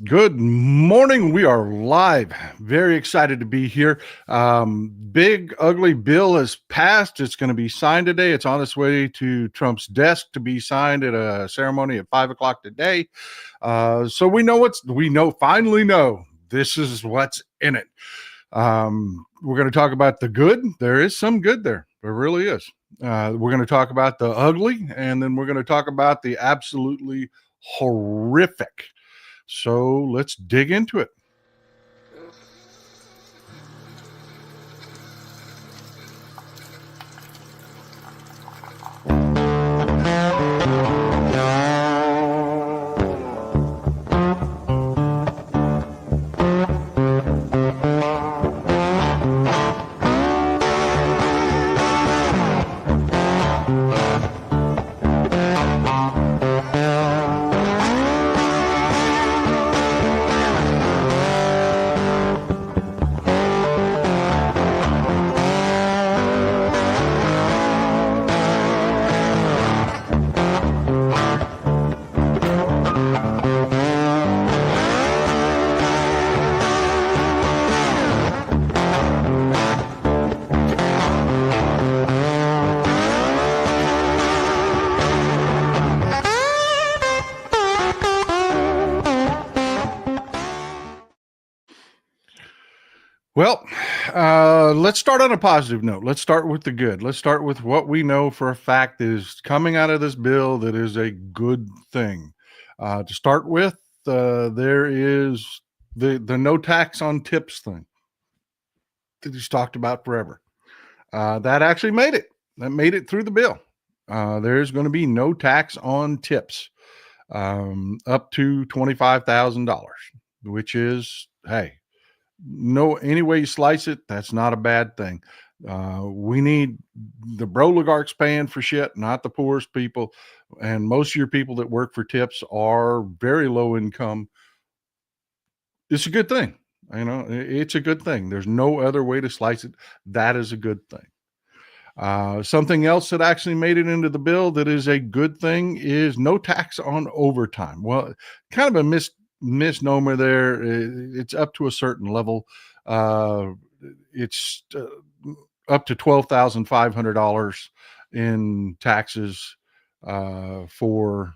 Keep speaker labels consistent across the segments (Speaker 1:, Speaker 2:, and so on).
Speaker 1: Good morning. We are live. Very excited to be here. Big, ugly bill has passed. It's going to be signed today. It's on its way to Trump's desk to be signed at a ceremony at 5 o'clock today. So finally know this is what's in it. We're going to talk about the good. There is some good there. There really is. We're going to talk about the ugly, and then we're going to talk about the absolutely horrific. So let's dig into it. Well, let's start on a positive note. Let's start with the good. Let's start with what we know for a fact is coming out of this bill that is a good thing. To start with, there is the no tax on tips thing that he's talked about forever. That actually made it. That made it through the bill. There's going to be no tax on tips up to $25,000, which is, hey, no, any way you slice it, that's not a bad thing. We need the oligarchs paying for shit, not the poorest people. And most of your people that work for tips are very low income. It's a good thing. It's a good thing. There's no other way to slice it. That is a good thing. Something else that actually made it into the bill that is a good thing is no tax on overtime. Well, kind of a misnomer there. It's up to a certain level. It's up to $12,500 in taxes for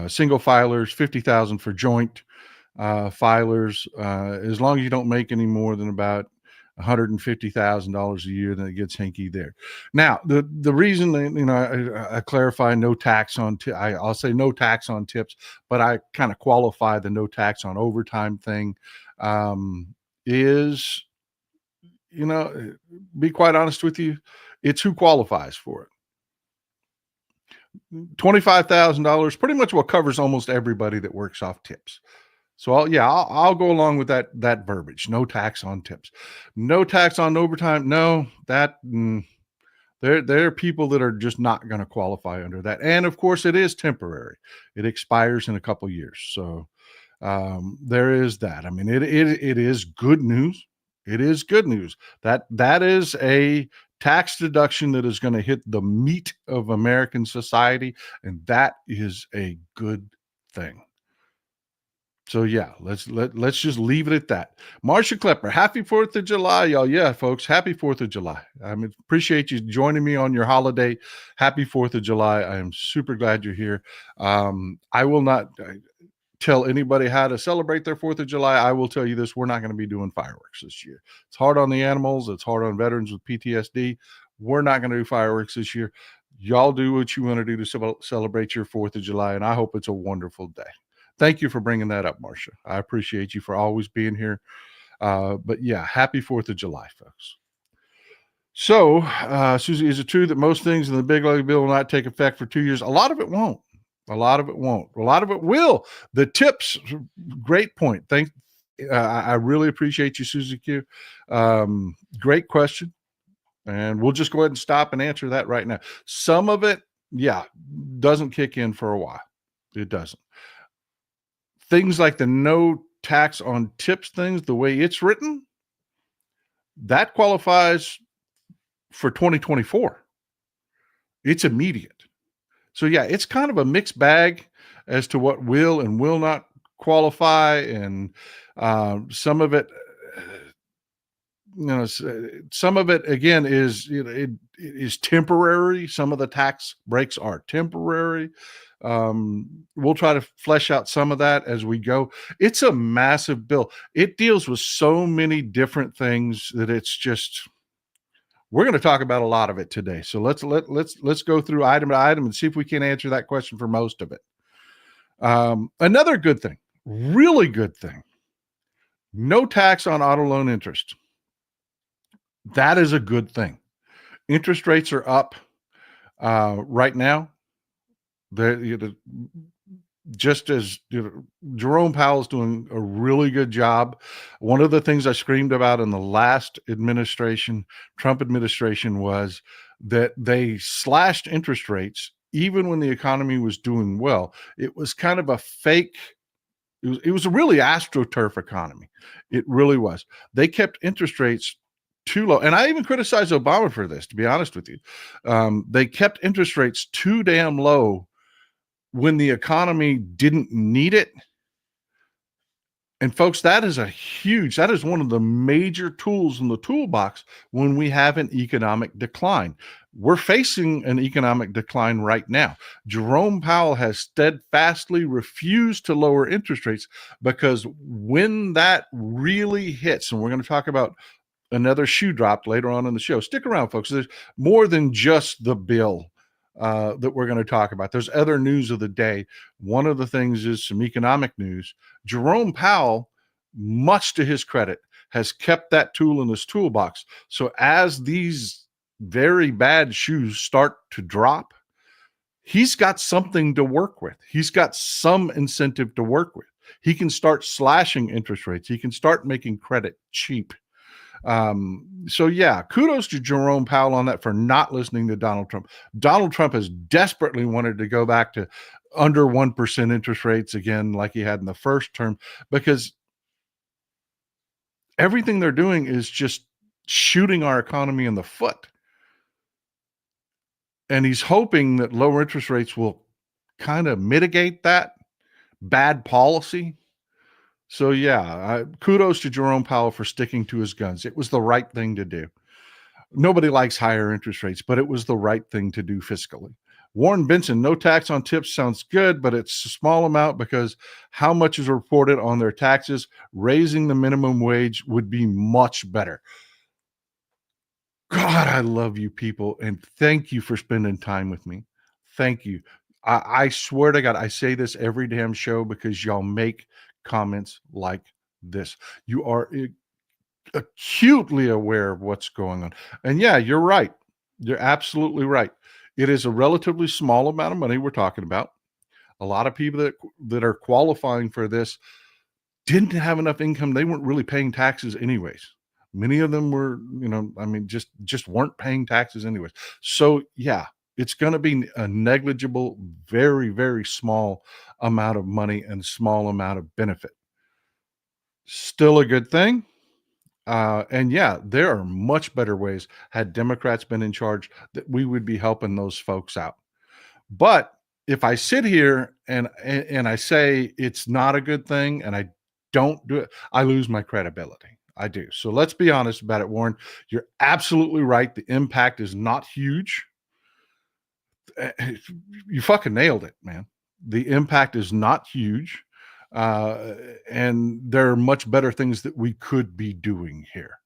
Speaker 1: single filers, $50,000 for joint filers. As long as you don't make any more than about $150,000 a year, then it gets hinky there. Now, the reason that, I clarify no tax on I'll say no tax on tips, but I kind of qualify the no tax on overtime thing. Is be quite honest with you, it's who qualifies for it. $25,000 pretty much what covers almost everybody that works off tips. So I'll go along with that verbiage. No tax on tips, no tax on overtime. No, there are people that are just not going to qualify under that. And of course, it is temporary. It expires in a couple years. So there is that. I mean, it is good news. It is good news that is a tax deduction that is going to hit the meat of American society, and that is a good thing. So yeah, let's just leave it at that. Marcia Klepper, happy 4th of July, y'all. Yeah, folks, happy 4th of July. I appreciate you joining me on your holiday. Happy 4th of July. I am super glad you're here. I will not tell anybody how to celebrate their 4th of July. I will tell you this, we're not going to be doing fireworks this year. It's hard on the animals. It's hard on veterans with PTSD. We're not going to do fireworks this year. Y'all do what you want to do to celebrate your 4th of July, and I hope it's a wonderful day. Thank you for bringing that up, Marcia. I appreciate you for always being here. But yeah, happy 4th of July, folks. So, Susie, is it true that most things in the big ugly bill will not take effect for 2 years? A lot of it won't. A lot of it won't. A lot of it will. The tips, great point. I really appreciate you, Susie Q. Great question. And we'll just go ahead and stop and answer that right now. Some of it, doesn't kick in for a while. It doesn't. Things like the no tax on tips things, the way it's written, that qualifies for 2024. It's immediate. So yeah, it's kind of a mixed bag as to what will and will not qualify, and some of it, some of it again is, it is temporary. Some of the tax breaks are temporary. We'll try to flesh out some of that as we go. It's a massive bill. It deals with so many different things that it's just, we're going to talk about a lot of it today. So let's go through item to item and see if we can answer that question for most of it. Another good thing, really good thing, no tax on auto loan interest. That is a good thing. Interest rates are up right now. They're, just as Jerome Powell is doing a really good job. One of the things I screamed about in the last administration, Trump administration, was that they slashed interest rates even when the economy was doing well. It was kind of a fake. It was a really astroturf economy. It really was. They kept interest rates too low, and I even criticized Obama for this. To be honest with you, they kept interest rates too damn low when the economy didn't need it. And folks, that is one of the major tools in the toolbox when we have an economic decline. We're facing an economic decline right now. Jerome Powell has steadfastly refused to lower interest rates because when that really hits, and we're going to talk about another shoe dropped later on in the show. Stick around, folks. There's more than just the bill that we're going to talk about. There's other news of the day. One of the things is some economic news. Jerome Powell, much to his credit, has kept that tool in his toolbox. So as these very bad shoes start to drop, he's got something to work with. He's got some incentive to work with. He can start slashing interest rates. He can start making credit cheap. So yeah, kudos to Jerome Powell on that for not listening to Donald Trump. Donald Trump has desperately wanted to go back to under 1% interest rates again, like he had in the first term, because everything they're doing is just shooting our economy in the foot. And he's hoping that lower interest rates will kind of mitigate that bad policy. So yeah, kudos to Jerome Powell for sticking to his guns. It was the right thing to do. Nobody likes higher interest rates, but it was the right thing to do fiscally. Warren Benson, no tax on tips sounds good, but it's a small amount because how much is reported on their taxes? Raising the minimum wage would be much better. God, I love you people, and thank you for spending time with me. Thank you. I swear to God, I say this every damn show because y'all make comments like this. You are acutely aware of what's going on. And yeah, you're right. You're absolutely right. It is a relatively small amount of money we're talking about. A lot of people that are qualifying for this didn't have enough income. They weren't really paying taxes anyways. Many of them were, just weren't paying taxes anyways. So yeah, it's going to be a negligible, very, very small amount of money and small amount of benefit. Still a good thing. And yeah, there are much better ways, had Democrats been in charge, that we would be helping those folks out. But if I sit here and I say it's not a good thing and I don't do it, I lose my credibility. I do. So let's be honest about it, Warren. You're absolutely right. The impact is not huge. You fucking nailed it, man. The impact is not huge. Uh, and there are much better things that we could be doing here.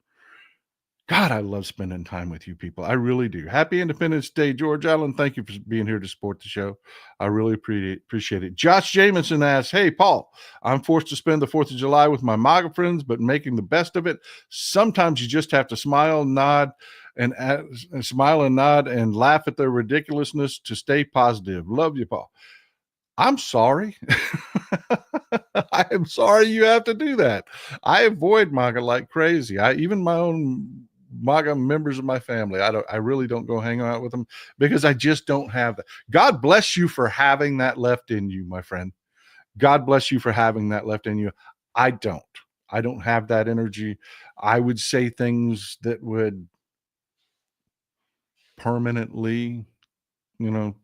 Speaker 1: God, I love spending time with you people. I really do. Happy Independence Day, George Allen. Thank you for being here to support the show. I really appreciate it. Josh Jameson asks, hey, Paul, I'm forced to spend the 4th of July with my MAGA friends, but making the best of it. Sometimes you just have to smile, nod, and smile and nod and laugh at their ridiculousness to stay positive. Love you, Paul. I'm sorry. I am sorry you have to do that. I avoid MAGA like crazy. Even my own MAGA members of my family, I really don't go hang out with them because I just don't have that. God bless you for having that left in you, my friend. God bless you for having that left in you. I don't. I don't have that energy. I would say things that would permanently, you know,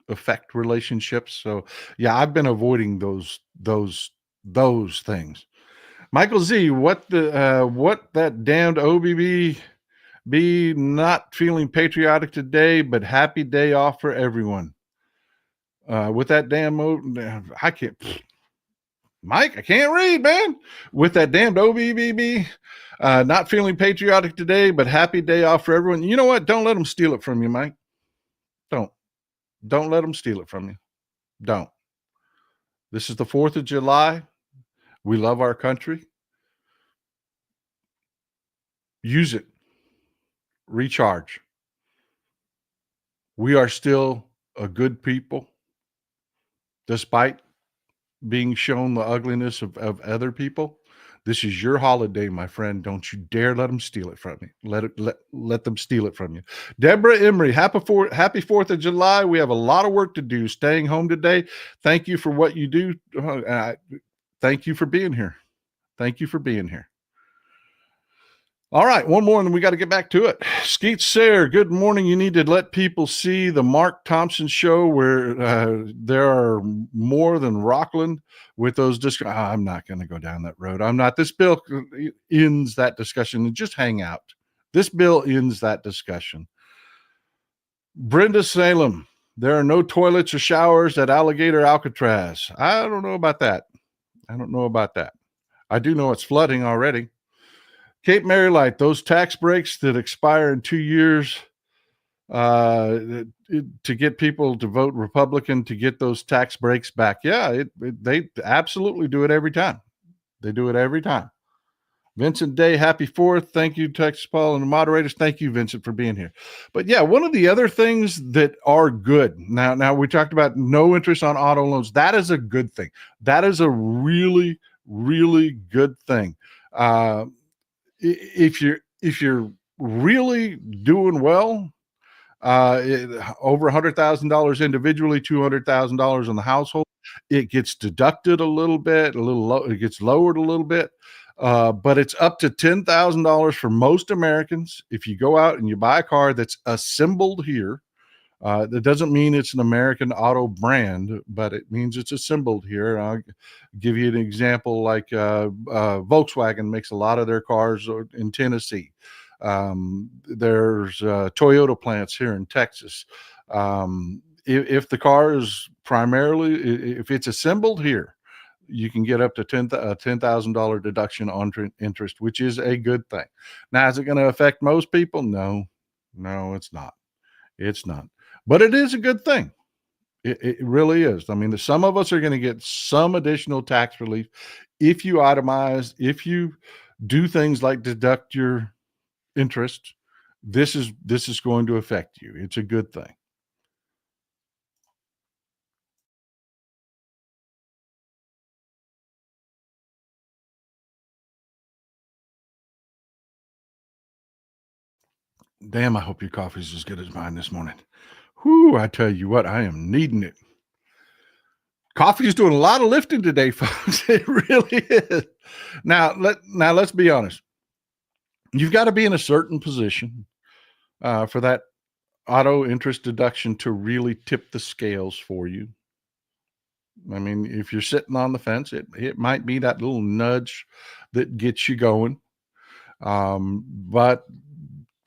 Speaker 1: affect relationships. So yeah, I've been avoiding those those things. Michael Z, what that damned OBB be not feeling patriotic today, but happy day off for everyone. With that I can't, Mike, I can't read, man. With that damned OBBB, not feeling patriotic today, but happy day off for everyone. You know what? Don't let them steal it from you, Mike. Don't. Don't let them steal it from you. Don't. This is the 4th of July. We love our country. Use it. Recharge. We are still a good people, despite being shown the ugliness of other people. This is your holiday, my friend. Don't you dare let them steal it from you. Let them steal it from you. Deborah Emery, happy 4th of July. We have a lot of work to do. Staying home today. Thank you for what you do. Thank you for being here. Thank you for being here. All right, one more, and then we got to get back to it. Skeet Sayre, good morning. You need to let people see the Mark Thompson show where there are more than Rockland with those I'm not going to go down that road. I'm not. This bill ends that discussion, and just hang out. This bill ends that discussion. Brenda Salem, there are no toilets or showers at Alligator Alcatraz. I don't know about that. I do know it's flooding already. Cape Marylight, those tax breaks that expire in 2 years to get people to vote Republican to get those tax breaks back. Yeah, they absolutely do it every time. They do it every time. Vincent Day, happy 4th. Thank you, Texas Paul and the moderators. Thank you, Vincent, for being here. But yeah, one of the other things that are good. Now we talked about no interest on auto loans. That is a good thing. That is a really, really good thing. If you're really doing well, over $100,000 individually, $200,000 in the household, it gets deducted a little bit, it gets lowered a little bit, but it's up to $10,000 for most Americans. If you go out and you buy a car that's assembled here, that doesn't mean it's an American auto brand, but it means it's assembled here. I'll give you an example like Volkswagen makes a lot of their cars in Tennessee. There's Toyota plants here in Texas. If the car is if it's assembled here, you can get up to $10,000 deduction on interest, which is a good thing. Now, is it going to affect most people? No, it's not. It's not. But it is a good thing. It really is. I mean, some of us are going to get some additional tax relief if you itemize, if you do things like deduct your interest. This is going to affect you. It's a good thing. Damn, I hope your coffee's as good as mine this morning. Whew, I tell you what, I am needing it. Coffee is doing a lot of lifting today, folks. It really is. Now let's be honest. You've got to be in a certain position for that auto interest deduction to really tip the scales for you. I mean, if you're sitting on the fence, it might be that little nudge that gets you going. But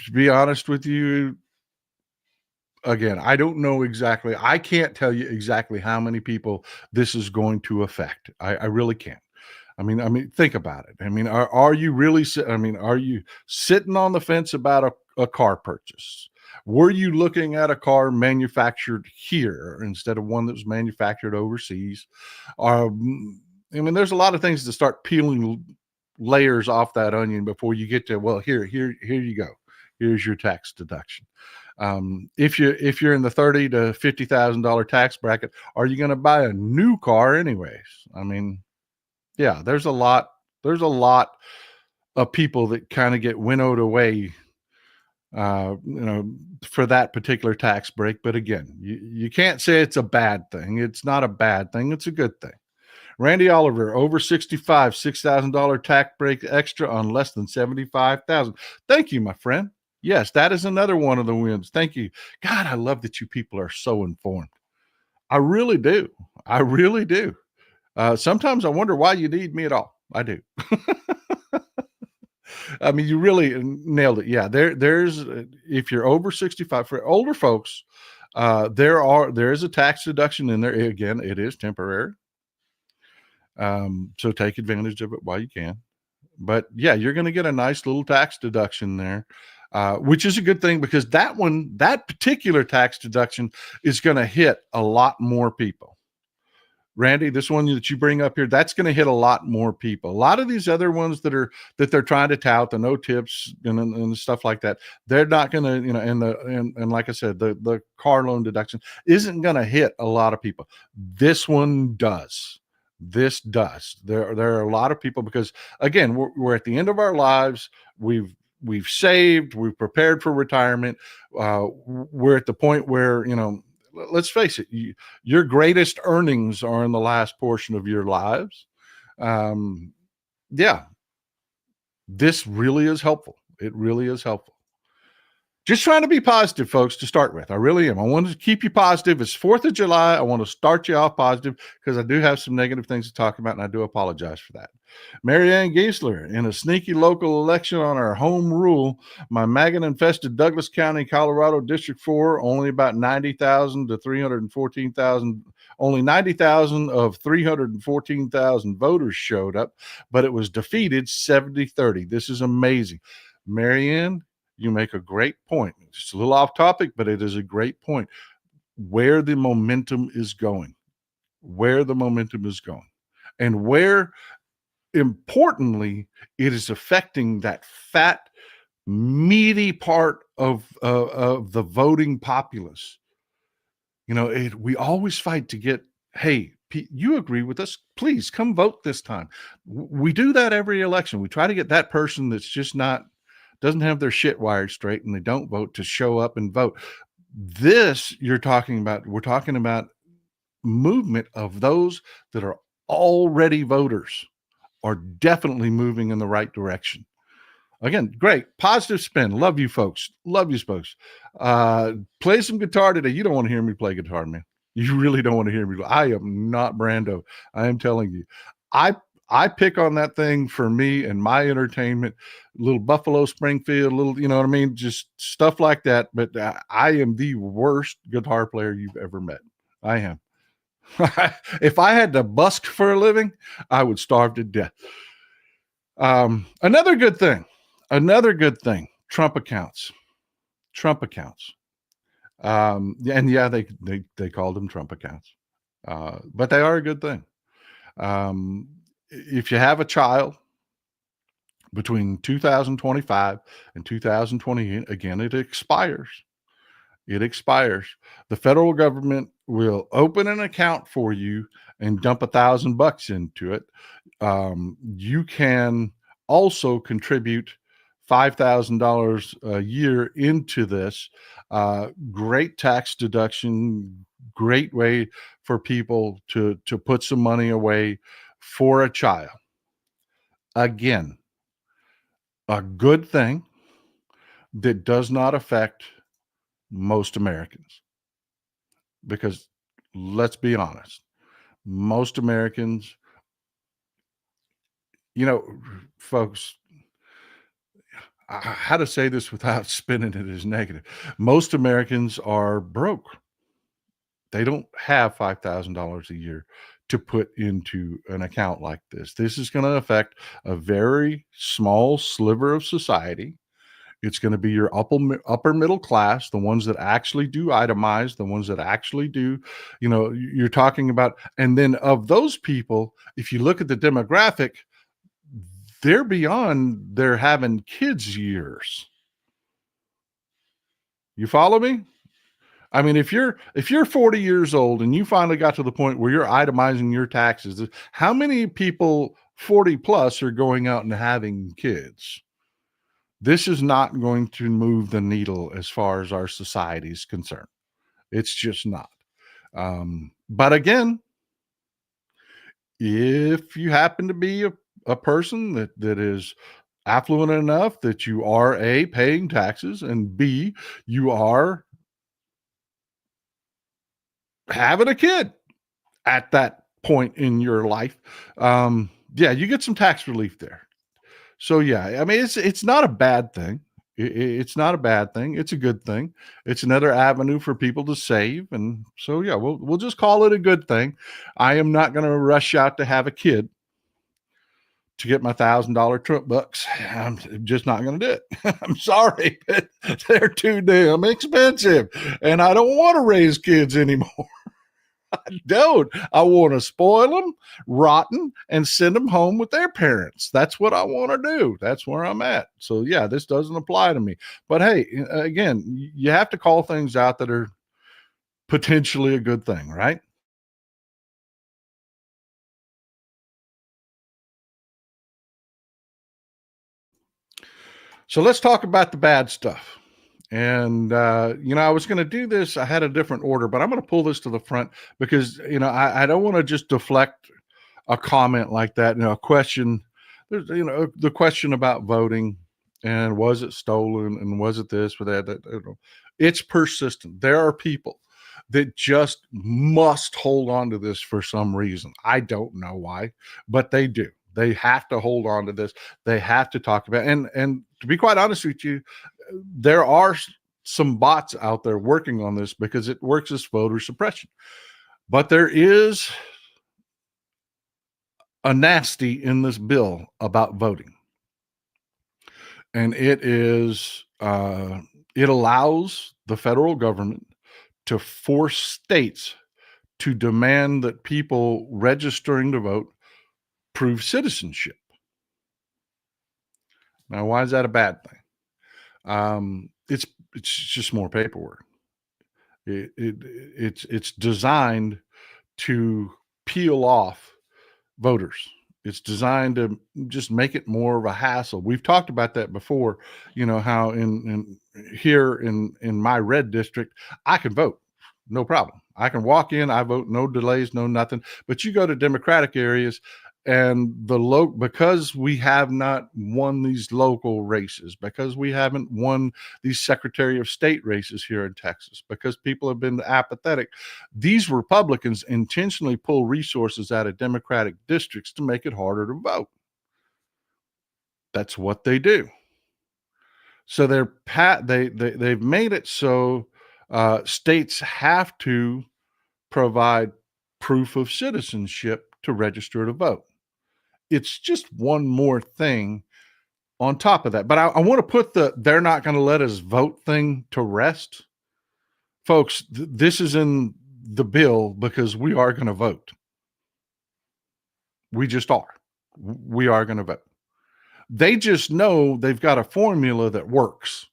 Speaker 1: to be honest with you, again, I don't know exactly. I can't tell you exactly how many people this is going to affect. I really can't. I mean, think about it. I mean, are you really? Are you sitting on the fence about a car purchase? Were you looking at a car manufactured here instead of one that was manufactured overseas? There's a lot of things to start peeling layers off that onion before you get to, well, here you go. Here's your tax deduction. If you're in the $30,000 to $50,000 tax bracket, are you going to buy a new car anyways? I mean, yeah, there's a lot of people that kind of get winnowed away, for that particular tax break. But again, you can't say it's a bad thing. It's not a bad thing. It's a good thing. Randy Oliver, over 65, $6,000 tax break extra on less than 75,000. Thank you, my friend. Yes, that is another one of the wins. Thank you. God, I love that you people are so informed. I really do. I really do. Sometimes I wonder why you need me at all. I do. I mean, you really nailed it. Yeah, there's if you're over 65 for older folks, there is a tax deduction in there. Again, it is temporary. So take advantage of it while you can. But yeah, you're going to get a nice little tax deduction there, which is a good thing because that particular tax deduction is going to hit a lot more people. Randy, this one that you bring up here, that's going to hit a lot more people. A lot of these other ones that they're trying to tout, the no tips and stuff like that, they're not going to, and like I said, the car loan deduction isn't going to hit a lot of people. This one does. This does. There are a lot of people because again, we're at the end of our lives. We've saved. We've prepared for retirement. We're at the point where let's face it, your greatest earnings are in the last portion of your lives. Um, yeah, this really is helpful. It really is helpful. Just trying to be positive, folks, to start with. I really am. I want to keep you positive. It's 4th of July. I want to start you off positive because I do have some negative things to talk about, and I do apologize for that. Marianne Geisler, in a sneaky local election on our home rule, my maggot-infested Douglas County, Colorado, District 4, only about 90,000 to 314,000. Only 90,000 of 314,000 voters showed up, but it was defeated 70-30. This is amazing. Marianne, you make a great point. It's a little off topic, but it is a great point. Where the momentum is going, and where importantly it is affecting that fat, meaty part of the voting populace. We always fight to get, hey, you agree with us? Please come vote this time. We do that every election. We try to get that person that's just doesn't have their shit wired straight and they don't vote to show up and vote. This we're talking about movement of those that are already voters are definitely moving in the right direction. Again, great positive spin. Love you folks. Love you folks. Play some guitar today. You don't want to hear me play guitar, man. You really don't want to hear me. I am not Brando. I am telling you. I pick on that thing for me and my entertainment, little Buffalo Springfield, little, you know what I mean? Just stuff like that. But I am the worst guitar player you've ever met. I am. If I had to busk for a living, I would starve to death. Another good thing, Trump accounts. And yeah, they called them Trump accounts. But they are a good thing. If you have a child between 2025 and 2028, again, it expires. The federal government will open an account for you and dump $1,000 into it. You can also contribute $5,000 a year into this. Great tax deduction, great way for people to put some money away for a child. Again, a good thing that does not affect most Americans. Because let's be honest, most Americans, folks, how to say this without spinning it as negative. Most Americans are broke. They don't have $5,000 a year to put into an account like this. This is going to affect a very small sliver of society. It's going to be your upper middle class, the ones that actually do itemize, the ones that actually do, you're talking about. And then of those people, if you look at the demographic, they're beyond their having kids years. You follow me? I mean, if you're 40 years old and you finally got to the point where you're itemizing your taxes, how many people 40 plus are going out and having kids? This is not going to move the needle as far as our society is concerned. It's just not. But again, if you happen to be a person that is affluent enough that you are A, paying taxes, and B, you are having a kid at that point in your life, yeah, you get some tax relief there. So yeah, I mean, it's not a bad thing. It's not a bad thing. It's a good thing. It's another avenue for people to save, and so yeah, we'll just call it a good thing. I am not going to rush out to have a kid to get my $1,000 trip bucks. I'm just not going to do it. I'm sorry, but they're too damn expensive, and I don't want to raise kids anymore. Don't. I want to spoil them, rotten, and send them home with their parents. That's what I want to do. That's where I'm at. So yeah, this doesn't apply to me. But hey, again, you have to call things out that are potentially a good thing, right? So let's talk about the bad stuff. And I was going to do this. I had a different order, but I'm going to pull this to the front because I don't want to just deflect a comment like that, a question. There's, the question about voting and was it stolen and was it this or that. It's persistent. There are people that just must hold on to this for some reason. I don't know why, but they do. They have to hold on to this. They have to talk about it. And to be quite honest with you, there are some bots out there working on this because it works as voter suppression. But there is a nasty in this bill about voting, and it allows the federal government to force states to demand that people registering to vote prove citizenship. Now, why is that a bad thing? It's just more paperwork. It's designed to peel off voters. It's designed to just make it more of a hassle. We've talked about that before, how in here in my red district, I can vote. No problem. I can walk in, I vote, no delays, no nothing. But you go to Democratic areas and because we have not won these local races, because we haven't won these Secretary of State races here in Texas, because people have been apathetic, these Republicans intentionally pull resources out of Democratic districts to make it harder to vote. That's what they do. So they've made it so states have to provide proof of citizenship to register to vote. It's just one more thing on top of that. But I want to put they're not going to let us vote thing to rest. Folks, this is in the bill because we are going to vote. We just are. We are going to vote. They just know they've got a formula that works.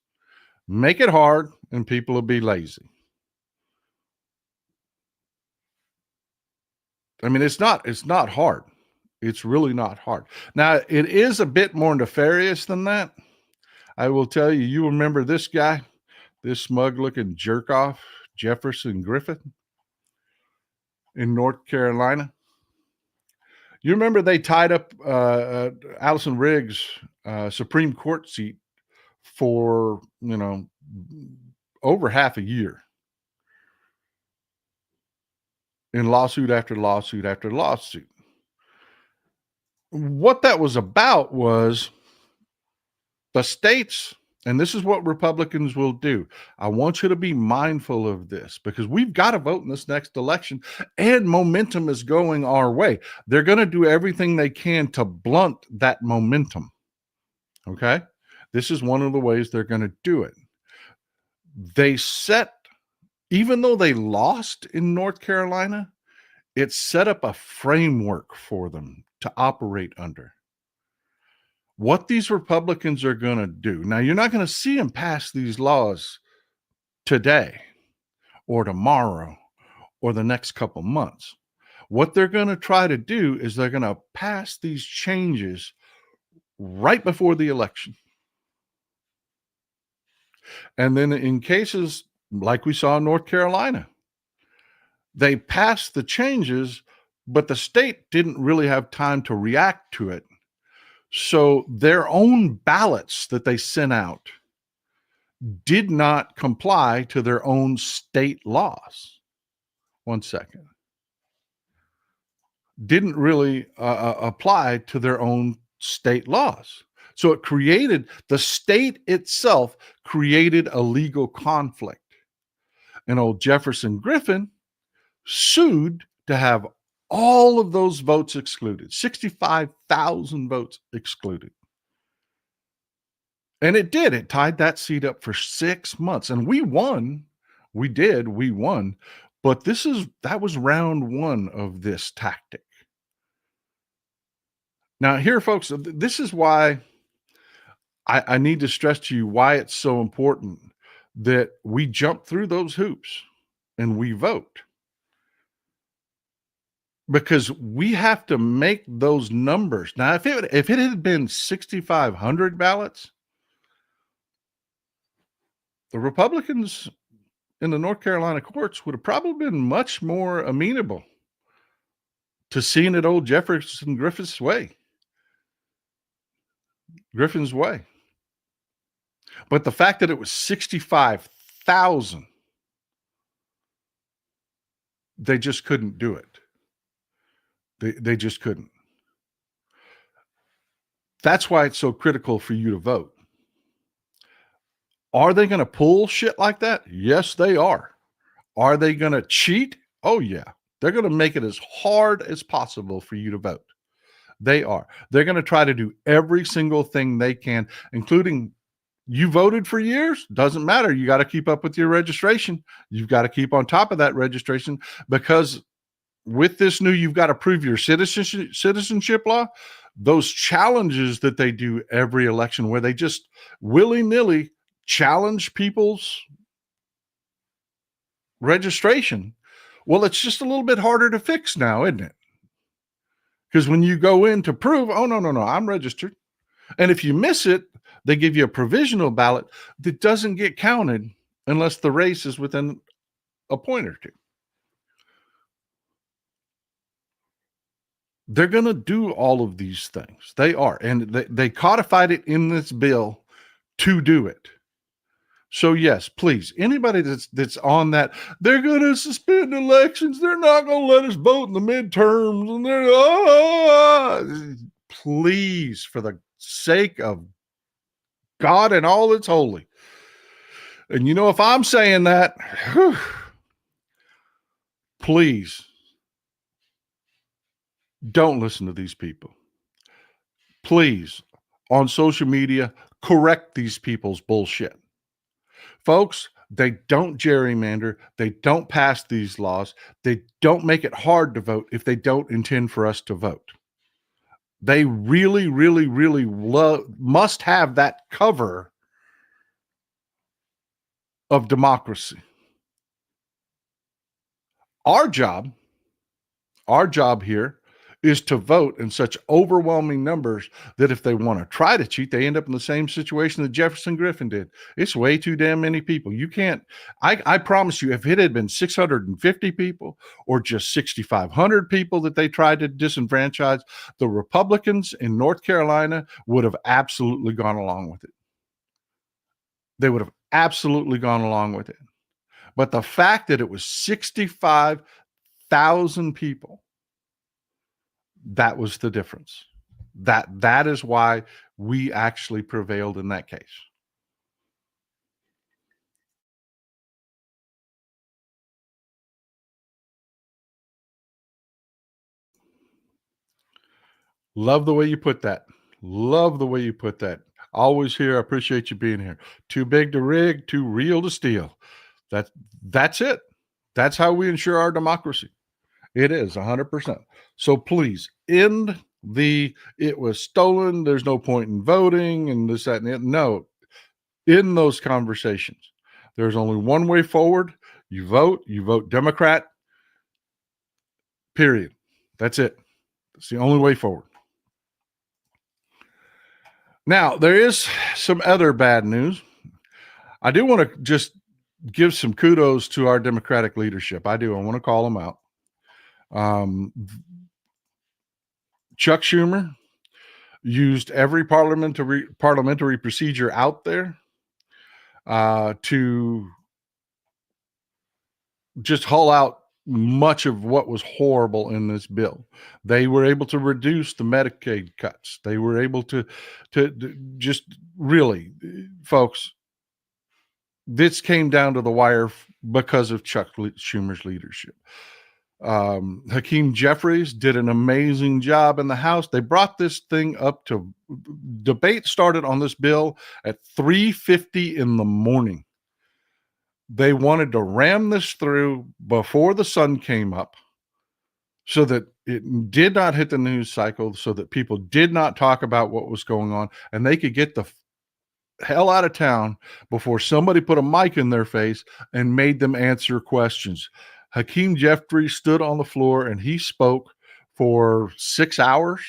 Speaker 1: Make it hard and people will be lazy. I mean, it's not hard. It's really not hard. Now, it is a bit more nefarious than that. I will tell you, you remember this guy, this smug looking jerk off, Jefferson Griffith in North Carolina. You remember they tied up Allison Riggs' Supreme Court seat for, over half a year in lawsuit after lawsuit after lawsuit. What that was about was the states, and this is what Republicans will do. I want you to be mindful of this because we've got to vote in this next election and momentum is going our way. They're going to do everything they can to blunt that momentum. Okay. This is one of the ways they're going to do it. Even though they lost in North Carolina, it set up a framework for them to operate under. What these Republicans are going to do. Now, you're not going to see them pass these laws today or tomorrow or the next couple months. What they're going to try to do is they're going to pass these changes right before the election. And then in cases like we saw in North Carolina, they passed the changes, but the state didn't really have time to react to it. So their own ballots that they sent out did not comply to their own state laws. One second. didn't really apply to their own state laws. So it created, the state itself created a legal conflict. And old Jefferson Griffin sued to have all of those votes excluded, 65,000 votes excluded. And it did. It tied that seat up for 6 months, and we won. We won. But that was round 1 of this tactic. Now, here, folks, this is why I need to stress to you why it's so important that we jump through those hoops and we vote. Because we have to make those numbers. Now, if it had been 6,500 ballots, the Republicans in the North Carolina courts would have probably been much more amenable to seeing it old Jefferson Griffin's way. But the fact that it was 65,000, they just couldn't do it. They just couldn't. That's why it's so critical for you to vote. Are they going to pull shit like that? Yes, they are. Are they going to cheat? Oh, yeah. They're going to make it as hard as possible for you to vote. They are. They're going to try to do every single thing they can, including you voted for years. Doesn't matter. You got to keep up with your registration. You've got to keep on top of that registration, because with this new, you've got to prove your citizenship law. Those challenges that they do every election, where they just willy-nilly challenge people's registration. Well, it's just a little bit harder to fix now, isn't it? Because when you go in to prove, oh, no, I'm registered. And if you miss it, they give you a provisional ballot that doesn't get counted unless the race is within a point or two. They're going to do all of these things. They are. And they codified it in this bill to do it. So yes, please, anybody that's on that, they're going to suspend elections. They're not going to let us vote in the midterms. And please, for the sake of God and all that's holy. And you know, if I'm saying that, please don't listen to these people. Please, on social media, correct these people's bullshit. Folks, they don't gerrymander. They don't pass these laws. They don't make it hard to vote if they don't intend for us to vote. They really, really, really must have that cover of democracy. Our job here is to vote in such overwhelming numbers that if they want to try to cheat, they end up in the same situation that Jefferson Griffin did. It's way too damn many people. You can't, I promise you, if it had been 650 people or just 6,500 people that they tried to disenfranchise, the Republicans in North Carolina would have absolutely gone along with it. They would have absolutely gone along with it. But the fact that it was 65,000 people, that was the difference. That is why we actually prevailed in that case. Love the way you put that. Love the way you put that. Always here. I appreciate you being here. Too big to rig, too real to steal. That's it. That's how we ensure our democracy. It is 100%. So please end it was stolen, there's no point in voting and this, that, and the other. No, in those conversations, there's only one way forward. You vote Democrat, period. That's it. It's the only way forward. Now, there is some other bad news. I do want to just give some kudos to our Democratic leadership. I do. I want to call them out. Chuck Schumer used every parliamentary procedure out there to just haul out much of what was horrible in this bill. They were able to reduce the Medicaid cuts. They were able to just really, folks, this came down to the wire because of Chuck Schumer's leadership. Hakeem Jeffries did an amazing job in the House. They brought this thing up to debate started on this bill at 3:50 in the morning. They wanted to ram this through before the sun came up so that it did not hit the news cycle, so that people did not talk about what was going on, and they could get the hell out of town before somebody put a mic in their face and made them answer questions. Hakeem Jeffries stood on the floor and he spoke for 6 hours.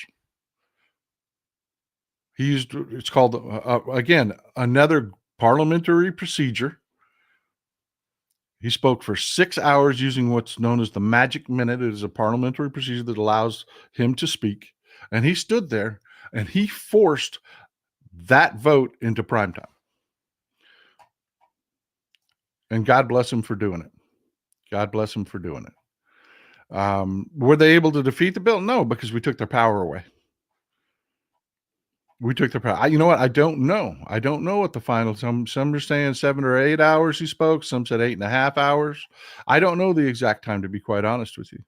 Speaker 1: It's called, again, another parliamentary procedure. He spoke for 6 hours using what's known as the magic minute. It is a parliamentary procedure that allows him to speak. And he stood there and he forced that vote into prime time. And God bless him for doing it. God bless him for doing it. Were they able to defeat the bill? No, because we took their power away. We took their power. You know what? I don't know. I don't know what the final. Some are saying 7 or 8 hours he spoke. Some said 8.5 hours. I don't know the exact time, to be quite honest with you.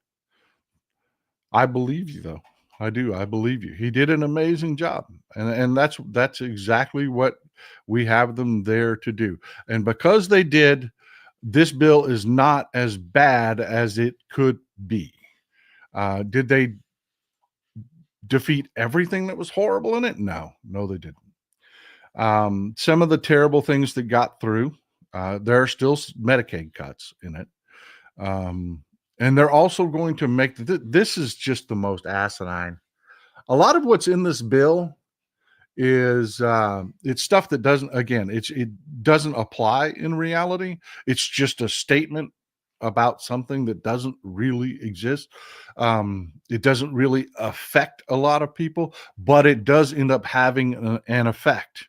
Speaker 1: I believe you, though. I do. I believe you. He did an amazing job, and that's exactly what we have them there to do. And because they did, this bill is not as bad as it could be. Did they defeat everything that was horrible in it? No, they didn't. Some of the terrible things that got through, there are still Medicaid cuts in it. And they're also going to make this is just the most asinine. A lot of what's in this bill is it's stuff that it doesn't apply in reality. It's just a statement about something that doesn't really exist. It doesn't really affect a lot of people, but it does end up having an effect.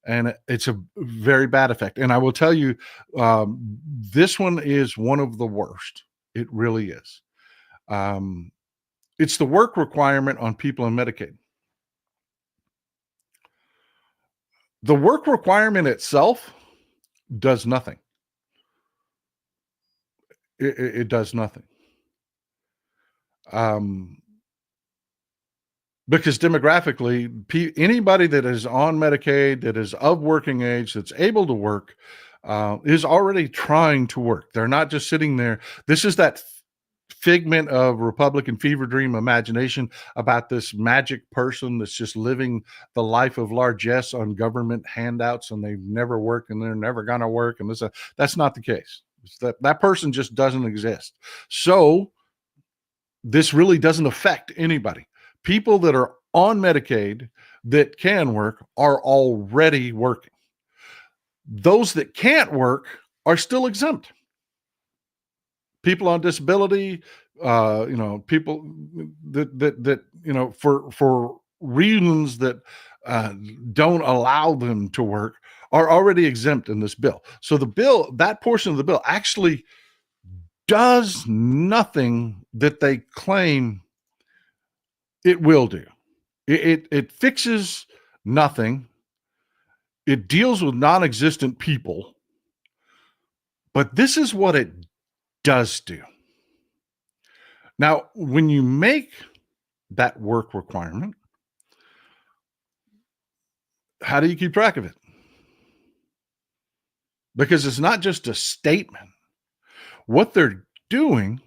Speaker 1: And it's a very bad effect. And I will tell you, this one is one of the worst. It really is. It's the work requirement on people in Medicaid. The work requirement itself does nothing. It does nothing. Because demographically, anybody that is on Medicaid, that is of working age, that's able to work, is already trying to work. They're not just sitting there. This is that figment of Republican fever dream imagination about this magic person that's just living the life of largesse on government handouts, and they never work and they're never going to work. And that's not the case. That person just doesn't exist. So this really doesn't affect anybody. People that are on Medicaid that can work are already working. Those that can't work are still exempt. People on disability, people that for reasons that don't allow them to work, are already exempt in this bill. So that portion of the bill actually does nothing that they claim it will do. It fixes nothing. It deals with non-existent people. But this is what it does do. Now, when you make that work requirement, how do you keep track of it? Because it's not just a statement. What they're doing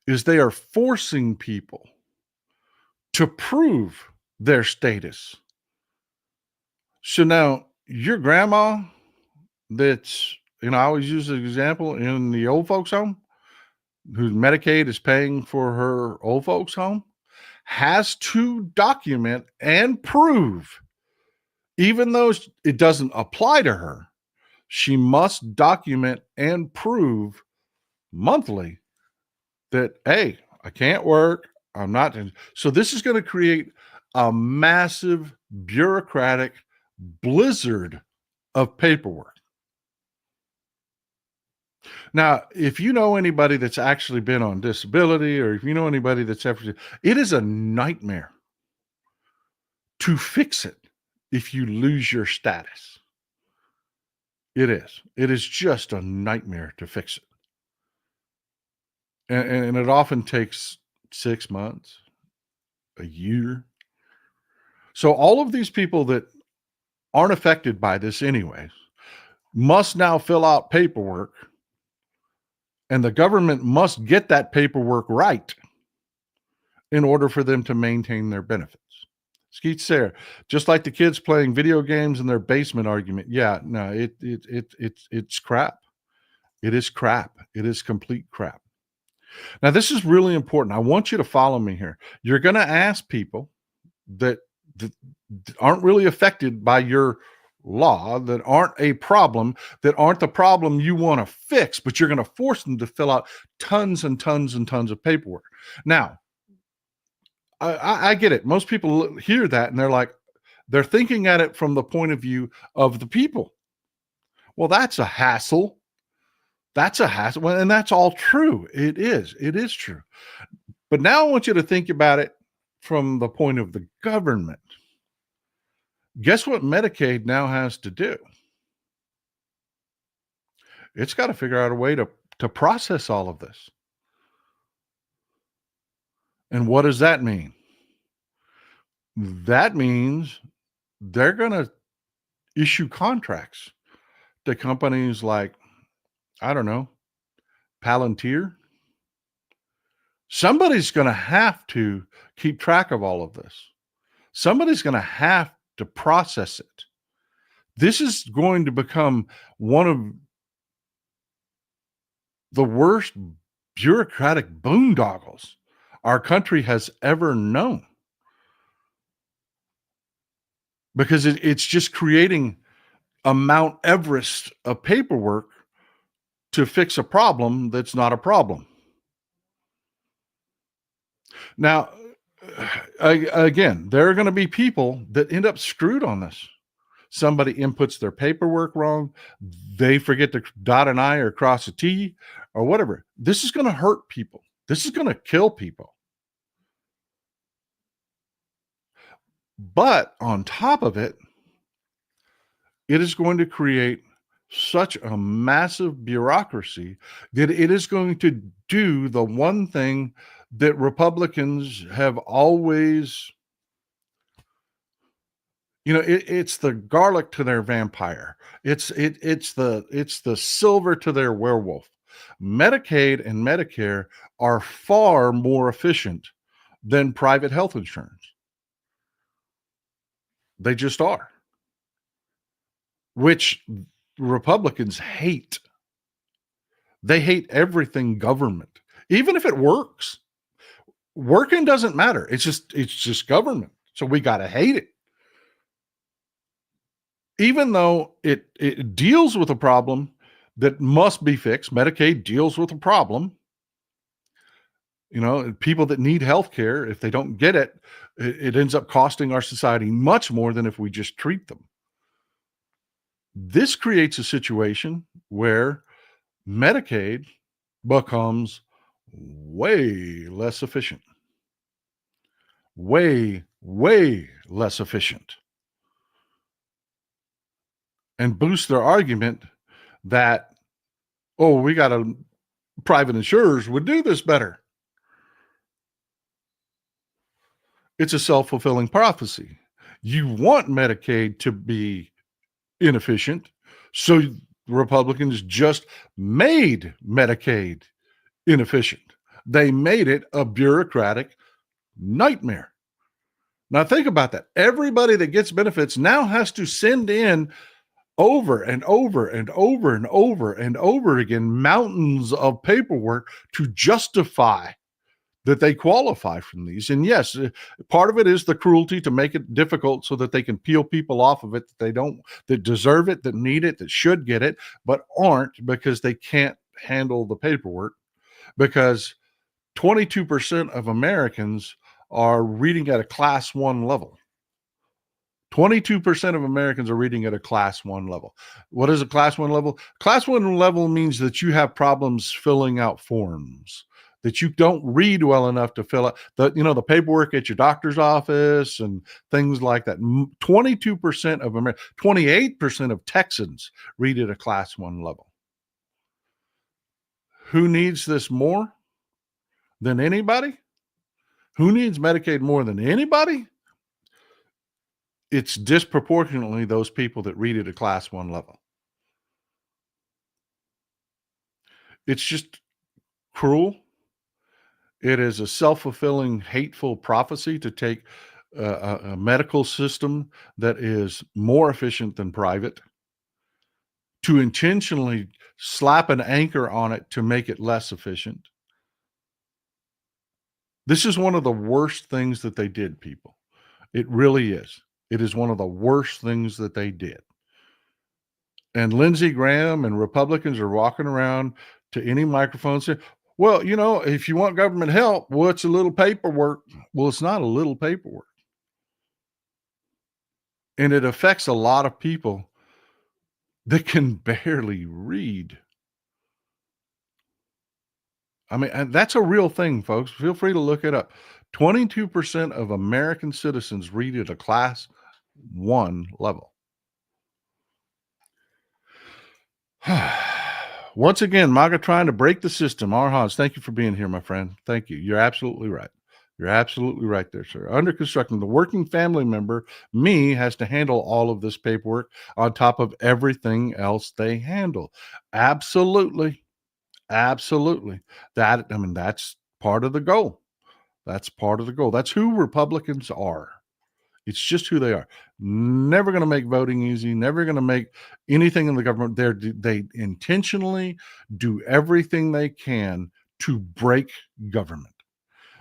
Speaker 1: is they are forcing people to prove their status. So now your grandma that's, I always use an example in the old folks home, whose Medicaid is paying for her old folks home, has to document and prove, even though it doesn't apply to her, she must document and prove monthly that, hey, I can't work. I'm not. So this is going to create a massive bureaucratic blizzard of paperwork. Now, if you know anybody that's actually been on disability, or if you know anybody that's ever, it is a nightmare to fix it if you lose your status. It is. It is just a nightmare to fix it. And it often takes 6 months, a year. So all of these people that aren't affected by this anyways must now fill out paperwork, and the government must get that paperwork right in order for them to maintain their benefits. Skeet Sarah, just like the kids playing video games in their basement argument. Yeah, no, it's crap. It is crap. It is complete crap. Now, this is really important. I want you to follow me here. You're going to ask people that, that aren't really affected by your law, that aren't a problem, that aren't the problem you want to fix, but you're going to force them to fill out tons and tons and tons of paperwork. Now, I get it. Most people hear that and they're like, they're thinking at it from the point of view of the people. Well, that's a hassle. That's a hassle. Well, and that's all true. It is. It is true. But now I want you to think about it from the point of the government. Guess what Medicaid now has to do? It's got to figure out a way to process all of this. And what does that mean? That means they're going to issue contracts to companies like, I don't know, Palantir. Somebody's going to have to keep track of all of this. Somebody's going to have to process it. This is going to become one of the worst bureaucratic boondoggles our country has ever known, because it's just creating a Mount Everest of paperwork to fix a problem that's not a problem. Now, again, there are going to be people that end up screwed on this. Somebody inputs their paperwork wrong. They forget to dot an I or cross a T or whatever. This is going to hurt people. This is going to kill people. But on top of it, it is going to create such a massive bureaucracy that it is going to do the one thing that Republicans have always, it's the garlic to their vampire. It's the silver to their werewolf. Medicaid and Medicare are far more efficient than private health insurance. They just are, which Republicans hate. They hate everything government, even if it works. Working doesn't matter. It's just government. So we got to hate it. Even though it deals with a problem that must be fixed. Medicaid deals with a problem. People that need health care, if they don't get it, it ends up costing our society much more than if we just treat them. This creates a situation where Medicaid becomes way less efficient. Way, way less efficient. And boosts their argument that, we got private insurers would do this better. It's a self-fulfilling prophecy. You want Medicaid to be inefficient, so Republicans just made Medicaid inefficient. They made it a bureaucratic nightmare. Now think about that. Everybody that gets benefits now has to send in over and over and over and over and over again mountains of paperwork to justify that they qualify from these. And yes, part of it is the cruelty to make it difficult so that they can peel people off of it that deserve it, that need it, that should get it, but aren't, because they can't handle the paperwork. Because 22% of Americans are reading at a class 1 level. 22% of Americans are reading at a class 1 level. What is a class 1 level? Class 1 level means that you have problems filling out forms, that you don't read well enough to fill out the paperwork at your doctor's office and things like that. 22% of Americans, 28% of Texans read at a class 1 level. Who needs this more than anybody? Who needs Medicaid more than anybody? It's disproportionately those people that read at a class 1 level. It's just cruel. It is a self-fulfilling, hateful prophecy to take a medical system that is more efficient than private, to intentionally slap an anchor on it to make it less efficient. This is one of the worst things that they did, people. It really is. It is one of the worst things that they did. And Lindsey Graham and Republicans are walking around to any microphone saying, well, if you want government help, what's a little paperwork? Well, it's not a little paperwork. And it affects a lot of people that can barely read. I mean, and that's a real thing, folks. Feel free to look it up. 22% of American citizens read at a class 1 level. Once again, MAGA trying to break the system. R. Hans, thank you for being here, my friend. Thank you. You're absolutely right. You're absolutely right there, sir. Under construction, the working family member, me, has to handle all of this paperwork on top of everything else they handle. Absolutely. Absolutely. That's part of the goal. That's part of the goal. That's who Republicans are. It's just who they are. Never going to make voting easy, never going to make anything in the government. They intentionally do everything they can to break government.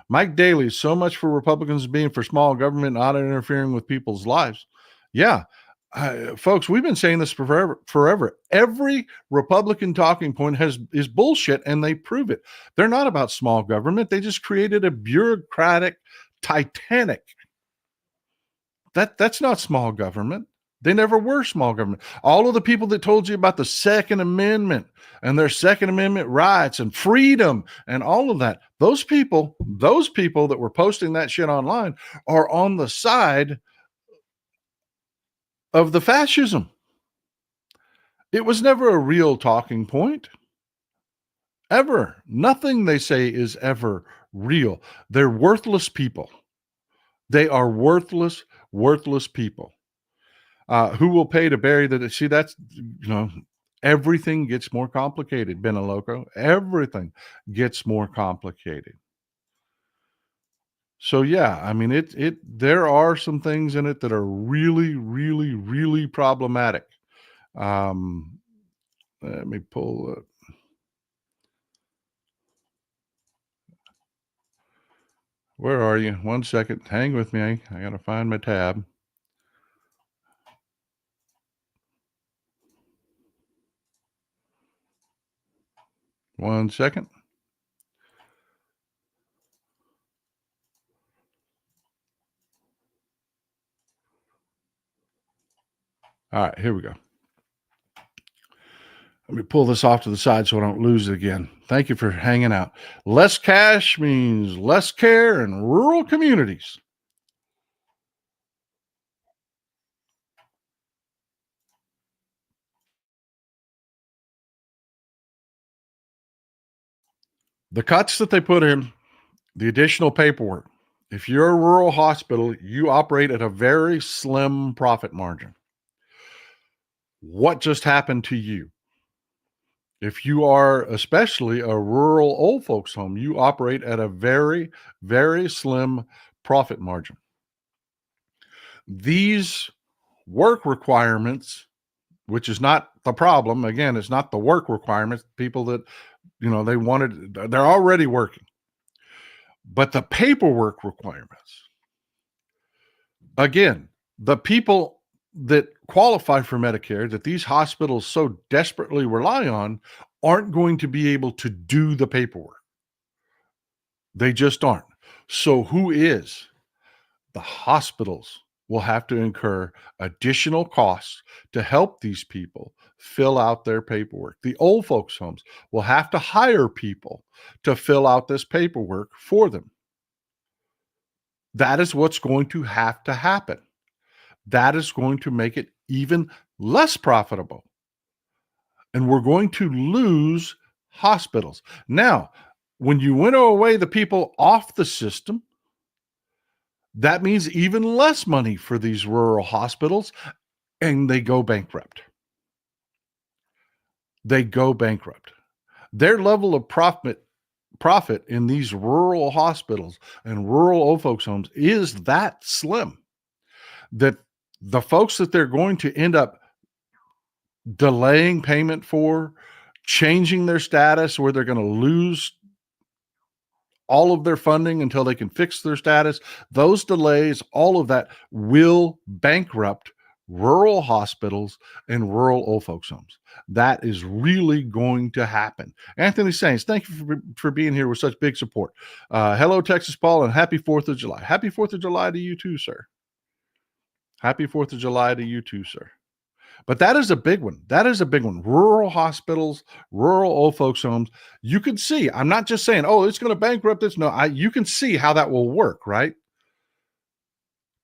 Speaker 1: Mike Daly, so much for Republicans being for small government, not interfering with people's lives. Yeah. Folks, we've been saying this forever. Every Republican talking point is bullshit, and they prove it. They're not about small government. They just created a bureaucratic Titanic. That's not small government. They never were small government. All of the people that told you about the Second Amendment and their Second Amendment rights and freedom and all of that, those people that were posting that shit online are on the side of the fascism. It was never a real talking point. Ever. Nothing they say is ever real. They're worthless people. They are worthless people. Who will pay to bury the? See, that's everything gets more complicated. Benaloco, everything gets more complicated. So yeah, I mean, there are some things in it that are really, really, really problematic. Let me pull up. Where are you? 1 second. Hang with me. I got to find my tab. One second. All right, here we go. Let me pull this off to the side so I don't lose it again. Thank you for hanging out. Less cash means less care in rural communities. The cuts that they put in, the additional paperwork. If you're a rural hospital, you operate at a very slim profit margin. What just happened to you? If you are especially a rural old folks home, you operate at a very, very slim profit margin. These work requirements, which is not the problem. Again, it's not the work requirements. People that, they're already working. But the paperwork requirements, again, the people that qualify for Medicare that these hospitals so desperately rely on aren't going to be able to do the paperwork. They just aren't. So who is? The hospitals will have to incur additional costs to help these people fill out their paperwork. The old folks' homes will have to hire people to fill out this paperwork for them. That is what's going to have to happen. That is going to make it even less profitable. And we're going to lose hospitals. Now, when you winnow away the people off the system, that means even less money for these rural hospitals, and they go bankrupt. They go bankrupt. Their level of profit in these rural hospitals and rural old folks homes is that slim that the folks that they're going to end up delaying payment for, changing their status where they're going to lose all of their funding until they can fix their status, those delays, all of that will bankrupt rural hospitals and rural old folks homes. That is really going to happen. Anthony Saints, thank you for being here with such big support. Hello, Texas Paul, and happy 4th of July. Happy 4th of July to you too, sir. Happy 4th of July to you too, sir. But that is a big one. That is a big one. Rural hospitals, rural old folks homes. You can see, I'm not just saying, oh, it's going to bankrupt this. No, you can see how that will work, right?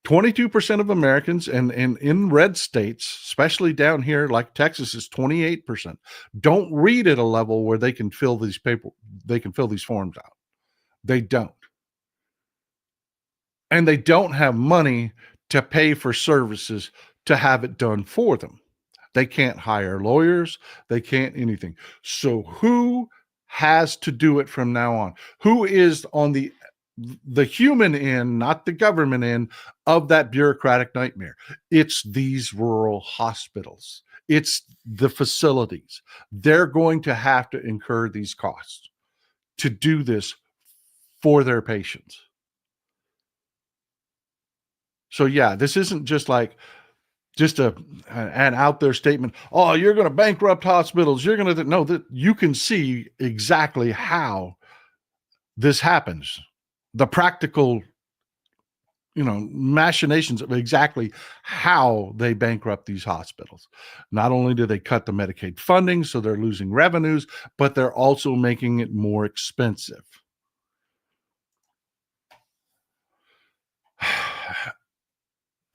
Speaker 1: 22% of Americans and in red states, especially down here like Texas, is 28%, don't read at a level where they can fill these forms out. They don't. And they don't have money to pay for services to have it done for them. They can't hire lawyers. They can't anything. So who has to do it from now on? Who is on the human end, not the government end, of that bureaucratic nightmare? It's these rural hospitals. It's the facilities. They're going to have to incur these costs to do this for their patients. So yeah, this isn't just like an out there statement. Oh, you're going to bankrupt hospitals. You're going to know that you can see exactly how this happens. The practical, machinations of exactly how they bankrupt these hospitals. Not only do they cut the Medicaid funding, so they're losing revenues, but they're also making it more expensive.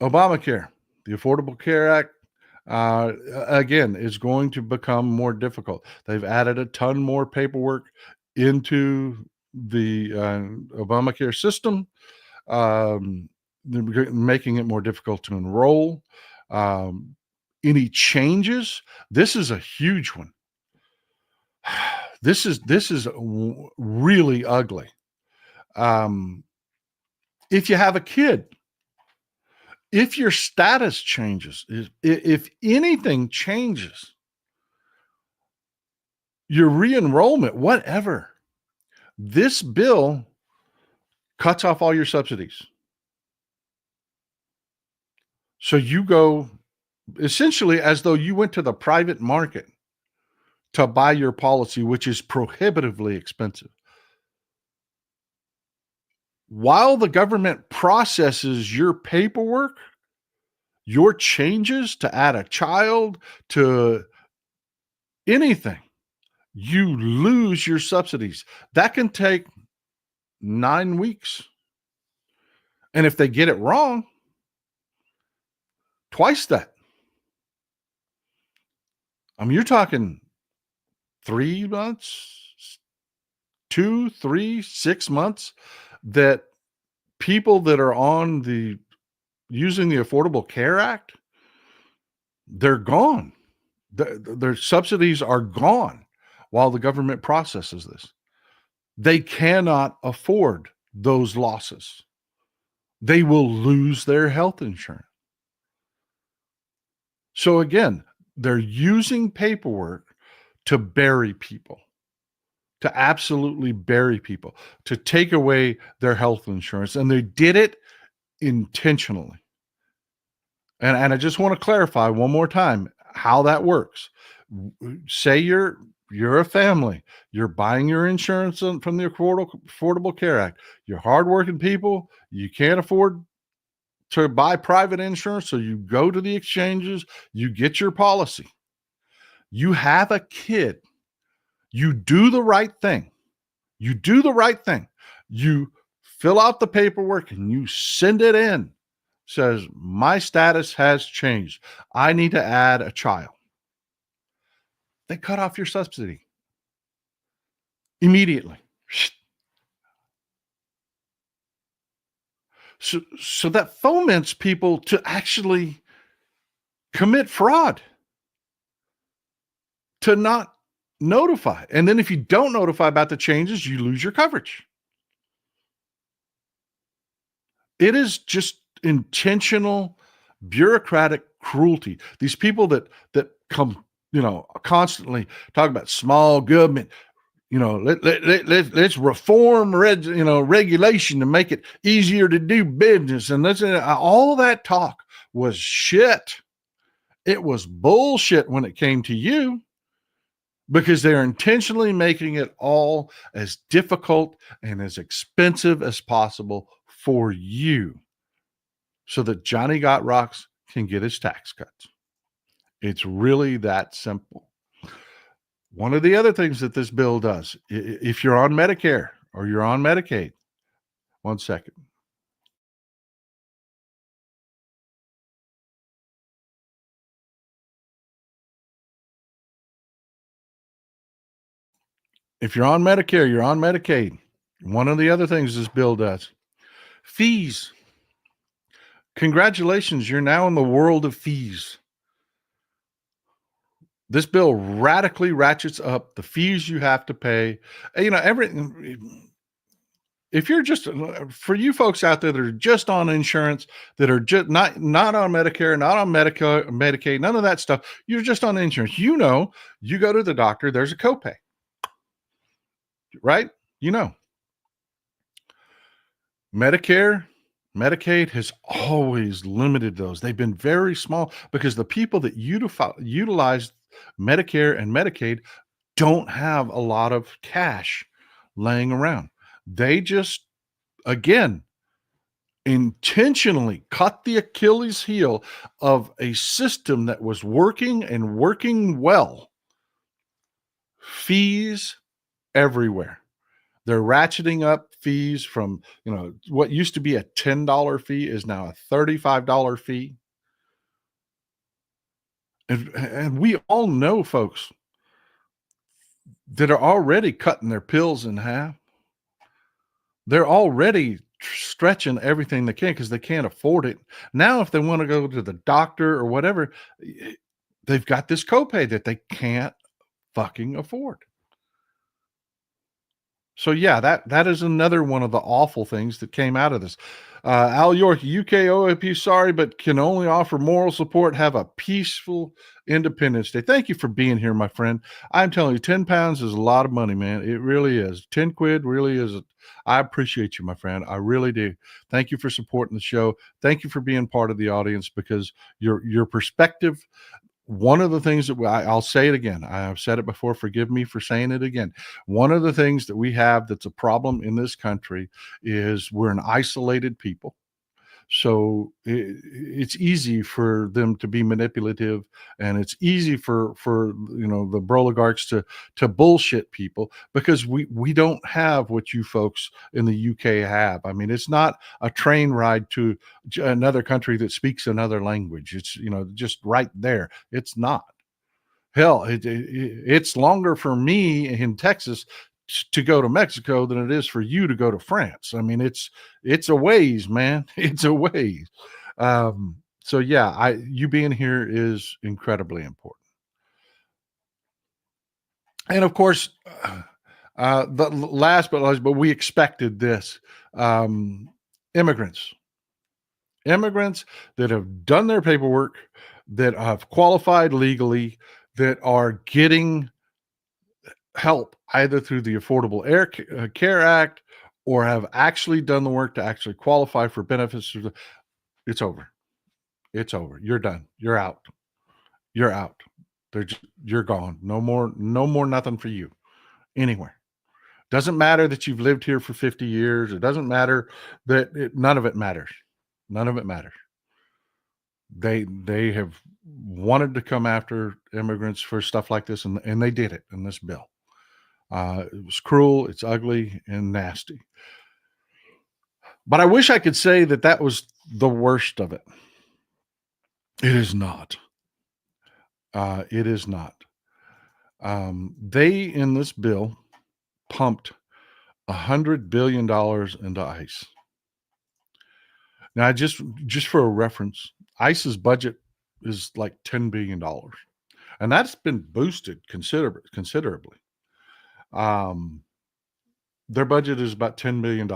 Speaker 1: Obamacare, the Affordable Care Act, again, is going to become more difficult. They've added a ton more paperwork into the Obamacare system. They're making it more difficult to enroll. Any changes? This is a huge one. This is really ugly. If you have a kid, if your status changes, if anything changes, your re-enrollment, whatever, this bill cuts off all your subsidies. So you go essentially as though you went to the private market to buy your policy, which is prohibitively expensive. While the government processes your paperwork, your changes to add a child, to anything, you lose your subsidies. That can take 9 weeks. And if they get it wrong, twice that. I mean, you're talking 3 months, 2, 3, 6 months that people that are on using the Affordable Care Act, they're gone. Their subsidies are gone while the government processes this. They cannot afford those losses. They will lose their health insurance. So again, they're using paperwork to bury people, to absolutely bury people, to take away their health insurance. And they did it intentionally. And I just want to clarify one more time how that works. Say you're a family, you're buying your insurance from the Affordable Care Act. You're hardworking people, you can't afford to buy private insurance. So you go to the exchanges, you get your policy. You have a kid. You do the right thing. You do the right thing. You fill out the paperwork and you send it in. Says, my status has changed. I need to add a child. They cut off your subsidy immediately. So that foments people to actually commit fraud, to not notify. And then if you don't notify about the changes, you lose your coverage. It is just intentional bureaucratic cruelty. These people that come, constantly talk about small government, let's reform regulation to make it easier to do business. And all that talk was shit. It was bullshit when it came to you, because they're intentionally making it all as difficult and as expensive as possible for you, so that Johnny Got Rocks can get his tax cuts. It's really that simple. One of the other things that this bill does, if you're on Medicare or you're on Medicaid, one second. If you're on Medicare, you're on Medicaid. One of the other things this bill does, fees. Congratulations, you're now in the world of fees. This bill radically ratchets up the fees you have to pay. If you're just, for you folks out there that are just on insurance, that are just not on Medicare, not on Medicaid, none of that stuff, you're just on insurance. You go to the doctor, there's a copay, right? Medicare, Medicaid has always limited those. They've been very small because the people that utilize Medicare and Medicaid don't have a lot of cash laying around. They just, again, intentionally cut the Achilles heel of a system that was working and working well. Fees everywhere. They're ratcheting up fees from, what used to be a $10 fee is now a $35 fee. And we all know folks that are already cutting their pills in half. They're already stretching everything they can because they can't afford it. Now, if they want to go to the doctor or whatever, they've got this copay that they can't fucking afford. So yeah, that is another one of the awful things that came out of this. Al York, UK OAP, sorry, but can only offer moral support. Have a peaceful Independence Day. Thank you for being here, my friend. I'm telling you, 10 pounds is a lot of money, man. It really is. 10 quid really is. I appreciate you, my friend. I really do. Thank you for supporting the show. Thank you for being part of the audience, because your perspective. One of the things that I'll say it again. I've said it before. Forgive me for saying it again. One of the things that we have that's a problem in this country is we're an isolated people. So it's easy for them to be manipulative, and it's easy for the oligarchs to bullshit people, because we don't have what you folks in the UK have. I mean, it's not a train ride to another country that speaks another language. It's just right there. It's not. Hell, it's longer for me in Texas to go to Mexico than it is for you to go to France. I mean, it's a ways, man. It's a ways. So yeah, you being here is incredibly important. And of course, the last but least, but we expected this. Immigrants that have done their paperwork, that have qualified legally, that are getting help either through the Affordable Care Act, or have actually done the work to actually qualify for benefits. It's over. It's over. You're done. You're out. You're out. You're gone. No more, nothing for you anywhere. Doesn't matter that you've lived here for 50 years. It doesn't matter that none of it matters. None of it matters. They have wanted to come after immigrants for stuff like this, and they did it in this bill. It was cruel, it's ugly, and nasty. But I wish I could say that that was the worst of it. It is not. It is not. They in this bill pumped $100 billion into ICE. Now, just for a reference, ICE's budget is like $10 billion, and that's been boosted considerably. Um, their budget is about $10 billion.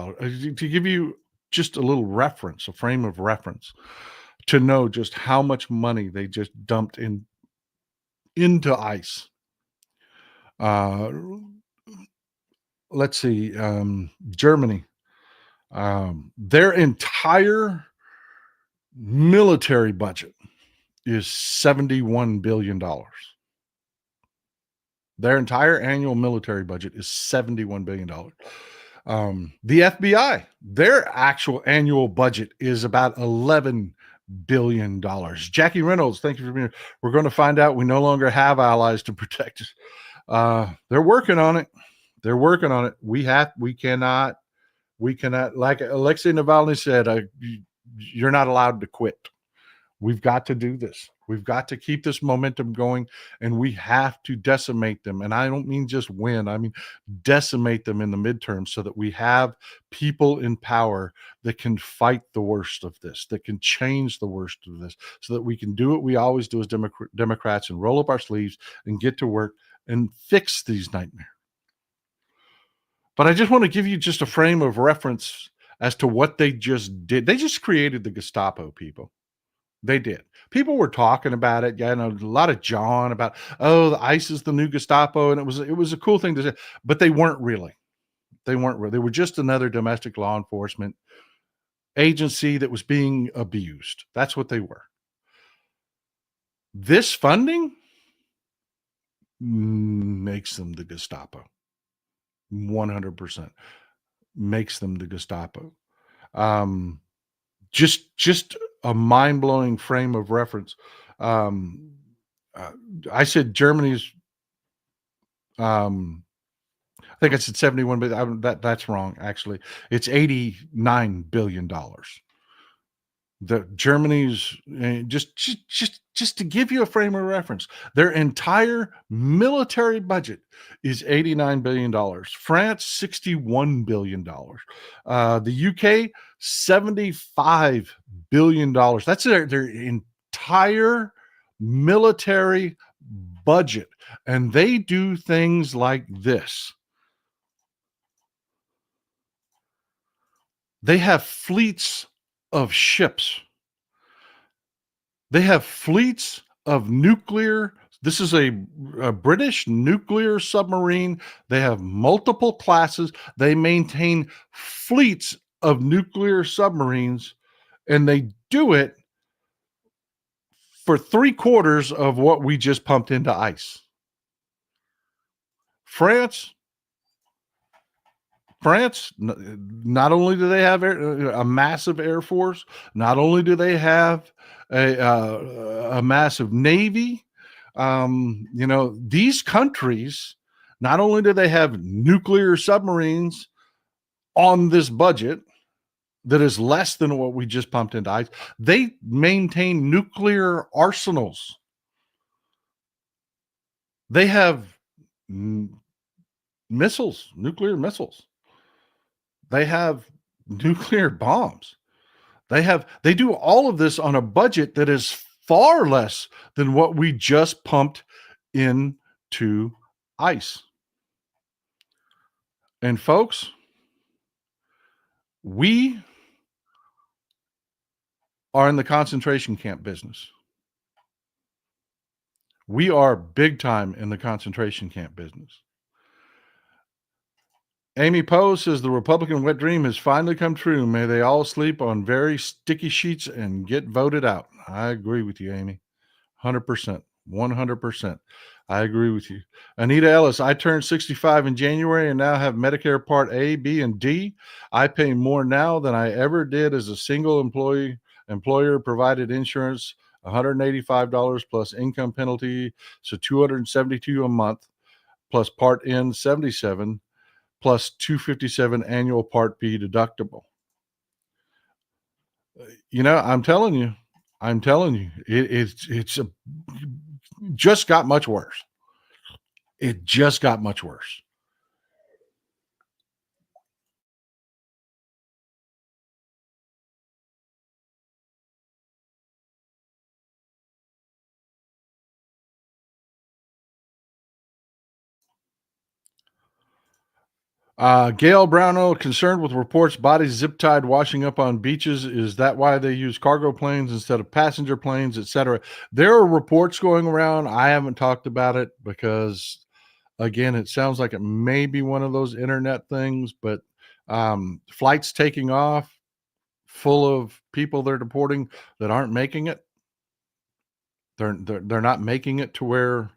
Speaker 1: To give you just a little reference, a frame of reference, to know just how much money they just dumped into ICE. Uh, let's see, Germany. Their entire military budget is $71 billion. Their entire annual military budget is $71 billion. The FBI, their actual annual budget is about $11 billion. Jackie Reynolds, thank you for being here. We're going to find out we no longer have allies to protect us. They're working on it. They're working on it. We cannot, like Alexei Navalny said, you're not allowed to quit. We've got to do this. We've got to keep this momentum going, and we have to decimate them. And I don't mean just win. I mean decimate them in the midterms so that we have people in power that can fight the worst of this, that can change the worst of this, so that we can do what we always do as Democrats and roll up our sleeves and get to work and fix these nightmares. But I just want to give you just a frame of reference as to what they just did. They just created the Gestapo, people. They did. People were talking about it. Yeah, a lot of John about, oh, the ICE is the new Gestapo, and it was a cool thing to say, but they weren't really. They weren't really. They were just another domestic law enforcement agency that was being abused. That's what they were. This funding makes them the Gestapo. 100% makes them the Gestapo. Just a mind-blowing frame of reference. I said Germany's, I think I said 71, but that's wrong. Actually, it's $89 billion. The Germany's, just to give you a frame of reference, their entire military budget is $89 billion. France, $61 billion. The UK, $75 billion. That's their entire military budget. And they do things like this. They have fleets of ships. They have fleets of nuclear. This is a British nuclear submarine. They have multiple classes. They maintain fleets of nuclear submarines, and they do it for 3/4 of what we just pumped into ICE. France, not only do they have a massive air force, not only do they have a massive navy, these countries, not only do they have nuclear submarines on this budget that is less than what we just pumped into ICE, they maintain nuclear arsenals. They have missiles, nuclear missiles. They have nuclear bombs. They do all of this on a budget that is far less than what we just pumped into ICE. And folks, we are in the concentration camp business. We are big time in the concentration camp business. Amy Poe says the Republican wet dream has finally come true. May they all sleep on very sticky sheets and get voted out. I agree with you, Amy. 100%. 100%. I agree with you. Anita Ellis, I turned 65 in January and now have Medicare Part A, B, and D. I pay more now than I ever did as a single employer provided insurance $185 plus income penalty, so $272 a month, plus Part N 77, plus 257 annual Part B deductible. I'm telling you, it's just got much worse. It just got much worse. Gail Brownell concerned with reports bodies zip tied washing up on beaches. Is that why they use cargo planes instead of passenger planes, etc.? There are reports going around. I haven't talked about it because, again, it sounds like it may be one of those internet things, but flights taking off full of people they're deporting that aren't making it. They're not making it to where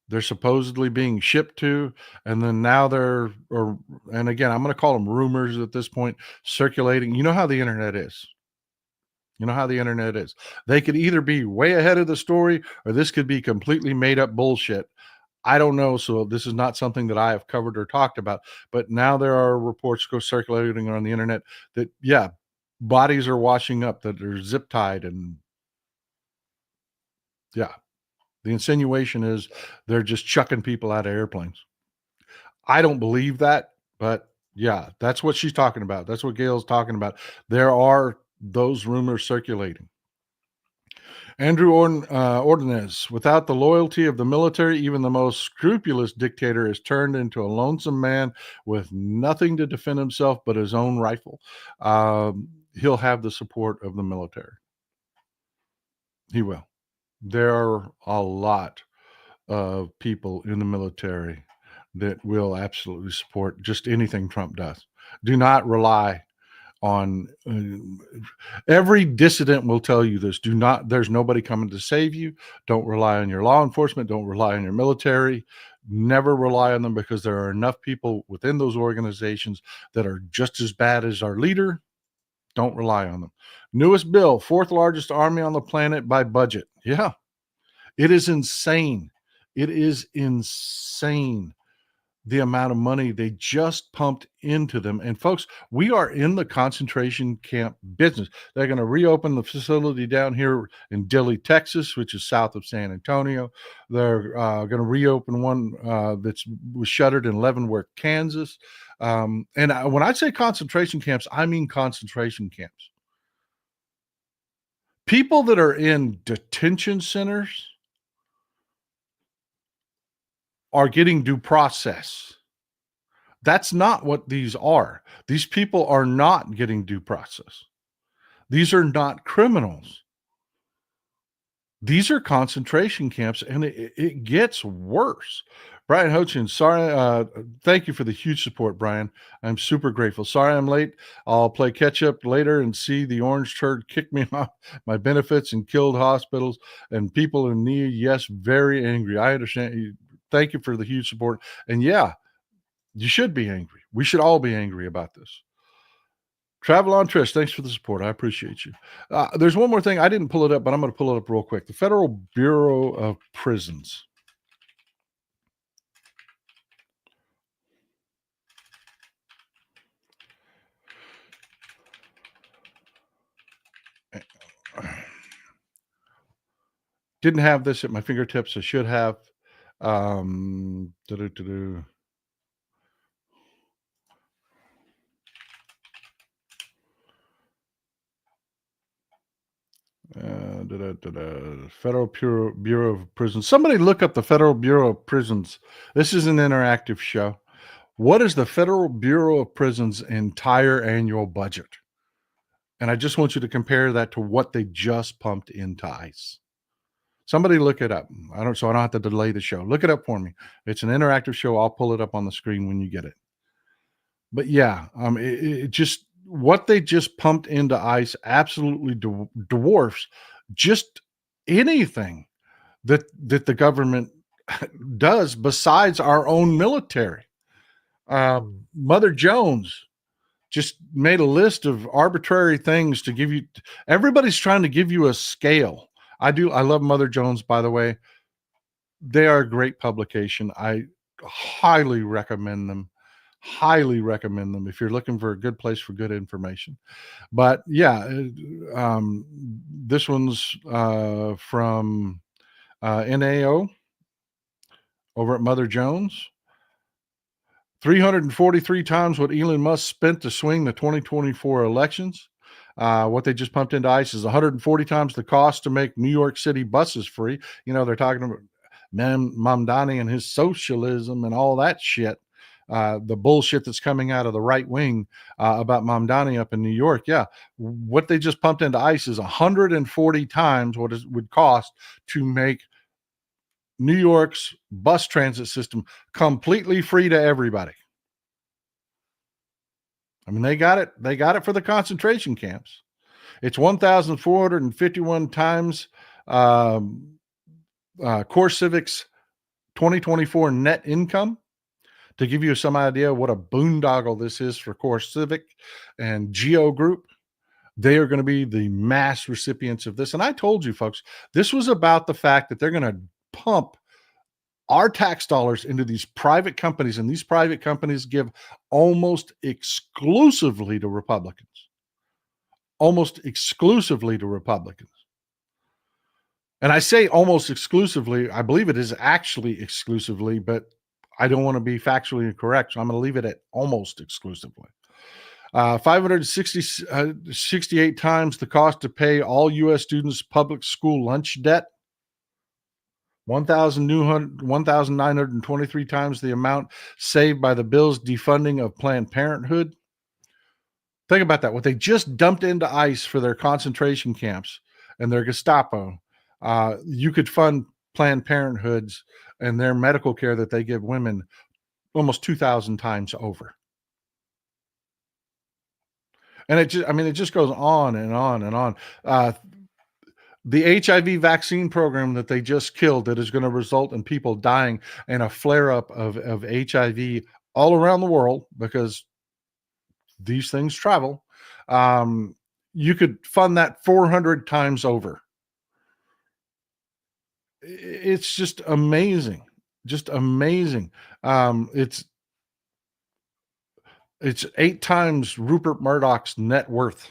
Speaker 1: they're supposedly being shipped to, and then now and again, I'm going to call them rumors at this point, circulating. You know how the internet is. You know how the internet is. They could either be way ahead of the story, or this could be completely made up bullshit. I don't know. So this is not something that I have covered or talked about. But now there are reports go circulating on the internet that, yeah, bodies are washing up that are zip tied, and yeah, the insinuation is they're just chucking people out of airplanes. I don't believe that, but yeah, that's what she's talking about. That's what Gail's talking about. There are those rumors circulating. Andrew Ordonez, without the loyalty of the military, even the most scrupulous dictator is turned into a lonesome man with nothing to defend himself but his own rifle. He'll have the support of the military. He will. There are a lot of people in the military that will absolutely support just anything Trump does. Do not rely on every dissident will tell you this. There's nobody coming to save you. Don't rely on your law enforcement. Don't rely on your military. Never rely on them, because there are enough people within those organizations that are just as bad as our leader. Don't rely on them. Newest bill, fourth largest army on the planet by budget. Yeah, it is insane. It is insane the amount of money they just pumped into them. And folks, we are in the concentration camp business. They're going to reopen the facility down here in Dilley, Texas, which is south of San Antonio. They're going to reopen one that was shuttered in Leavenworth, Kansas. When I say concentration camps, I mean concentration camps. People that are in detention centers are getting due process. That's not what these are. These people are not getting due process. These are not criminals. These are concentration camps, and it gets worse. Brian Hochin, sorry. Thank you for the huge support, Brian. I'm super grateful. Sorry I'm late. I'll play catch up later and see the orange turd kick me off my benefits and killed hospitals and people in need. Yes, very angry. I understand. Thank you for the huge support. And yeah, you should be angry. We should all be angry about this. Travel on Trish, thanks for the support. I appreciate you. There's one more thing. I didn't pull it up, but I'm going to pull it up real quick. The Federal Bureau of Prisons. Didn't have this at my fingertips. I should have. Federal Bureau of Prisons. Somebody look up the Federal Bureau of Prisons. This is an interactive show. What is the Federal Bureau of Prisons' entire annual budget? And I just want you to compare that to what they just pumped into ICE. Somebody look it up. I don't have to delay the show. Look it up for me. It's an interactive show. I'll pull it up on the screen when you get it. But yeah, it just what they just pumped into ICE absolutely dwarfs just anything that the government does besides our own military. Mother Jones just made a list of arbitrary things to give you. Everybody's trying to give you a scale. I love Mother Jones, by the way. They are a great publication. I highly recommend them. Highly recommend them if you're looking for a good place for good information. But yeah, this one's from NAO over at Mother Jones. 343 times what Elon Musk spent to swing the 2024 elections. What they just pumped into ICE is 140 times the cost to make New York City buses free. You know, they're talking about Mamdani and his socialism and all that shit. The bullshit that's coming out of the right wing about Mamdani up in New York. Yeah. What they just pumped into ICE is 140 times what it would cost to make New York's bus transit system completely free to everybody. I mean, they got it. They got it for the concentration camps. It's 1,451 times Core Civic's 2024 net income. To give you some idea what a boondoggle this is for Core Civic and Geo Group, they are going to be the mass recipients of this. And I told you, folks, this was about the fact that they're going to pump our tax dollars into these private companies, and these private companies give almost exclusively to Republicans. Almost exclusively to Republicans. And I say almost exclusively, I believe it is actually exclusively, but I don't want to be factually incorrect, so I'm going to leave it at almost exclusively. 568 times the cost to pay all U.S. students public school lunch debt. 1,923 times the amount saved by the bill's defunding of Planned Parenthood. Think about that. What they just dumped into ICE for their concentration camps and their Gestapo, you could fund Planned Parenthoods and their medical care that they give women almost 2,000 times over. And it just goes on and on and on. The HIV vaccine program that they just killed, that is going to result in people dying and a flare-up of HIV all around the world, because these things travel. You could fund that 400 times over. It's just amazing. Just amazing. It's 8 times Rupert Murdoch's net worth.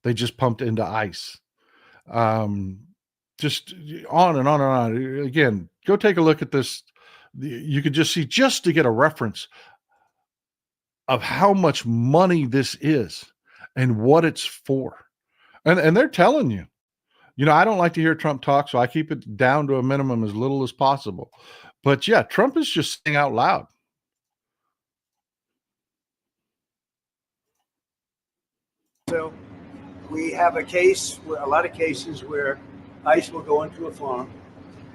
Speaker 1: They just pumped into ICE. Just on and on and on. Again, go take a look at this. You could just see, just to get a reference of how much money this is and what it's for. And they're telling you. You know, I don't like to hear Trump talk, so I keep it down to a minimum, as little as possible. But yeah, Trump is just saying out loud.
Speaker 2: So we have a lot of cases where ICE will go into a farm,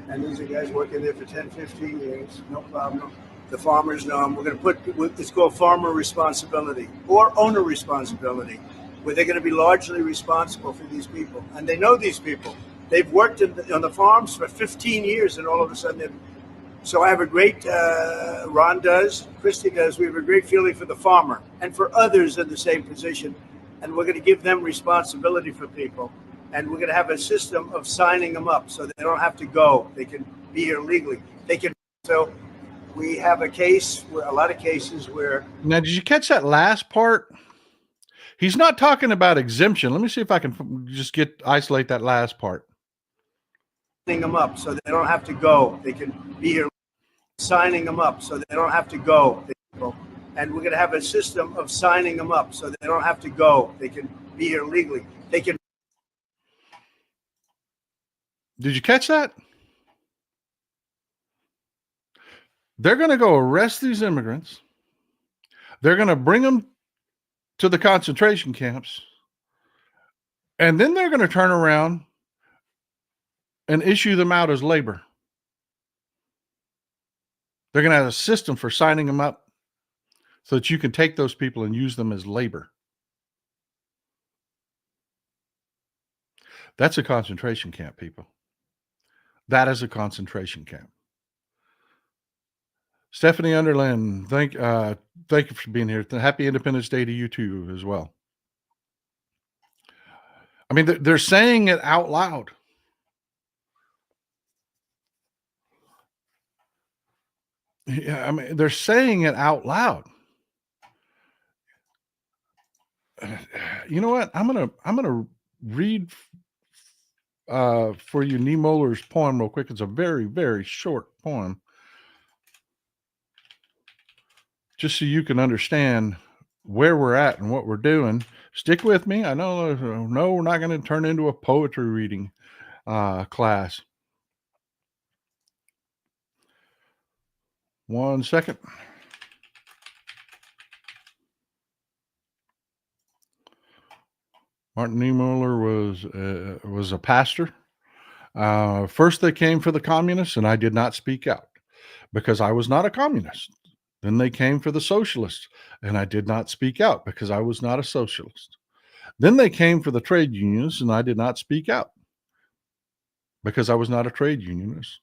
Speaker 2: and these are guys working there for 10, 15 years, no problem. The farmers know them. We're going to put, it's called farmer responsibility or owner responsibility, where they're going to be largely responsible for these people. And they know these people. They've worked on the farms for 15 years, and all of a sudden so I have a great, Ron does, Christy does, we have a great feeling for the farmer and for others in the same position. And we're going to give them responsibility for people. And we're going to have a system of signing them up so they don't have to go. They can be here legally. So we have a lot of cases where.
Speaker 1: Now, did you catch that last part? He's not talking about exemption. Let me see if I can just isolate that last part.
Speaker 2: Signing them up so they don't have to go. They can be here. Signing them up so they don't have to go. And we're going to have a system of signing them up so they don't have to go. They can be here legally. Did
Speaker 1: you catch that? They're going to go arrest these immigrants. They're going to bring them to the concentration camps. And then they're going to turn around and issue them out as labor. They're going to have a system for signing them up so that you can take those people and use them as labor. That's a concentration camp, people. That is a concentration camp. Stephanie Underland, thank you for being here. Happy Independence Day to you too as well. I mean, they're saying it out loud. Yeah, I mean, they're saying it out loud. You know what? I'm gonna read for you Niemöller's poem real quick. It's a very, very short poem, just so you can understand where we're at and what we're doing. Stick with me. I know, no, we're not going to turn into a poetry reading class. 1 second. Martin Niemöller was a pastor. First, they came for the communists, and I did not speak out because I was not a communist. Then they came for the socialists, and I did not speak out because I was not a socialist. Then they came for the trade unionists, and I did not speak out because I was not a trade unionist.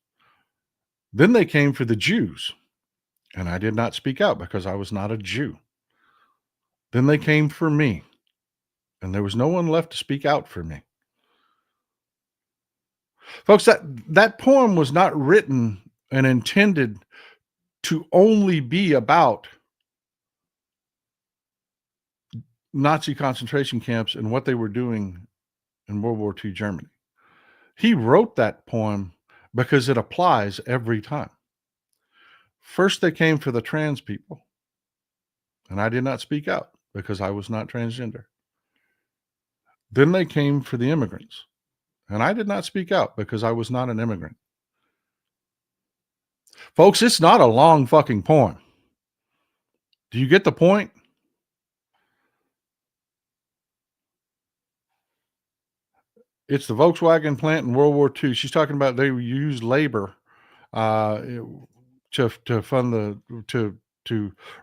Speaker 1: Then they came for the Jews, and I did not speak out because I was not a Jew. Then they came for me, and there was no one left to speak out for me. Folks, that poem was not written and intended to only be about Nazi concentration camps and what they were doing in World War II Germany. He wrote that poem because it applies every time. First, they came for the trans people, and I did not speak out because I was not transgender. Then they came for the immigrants, and I did not speak out because I was not an immigrant. Folks, it's not a long fucking poem. Do you get the point? It's the Volkswagen plant in World War II. She's talking about they used labor to fund to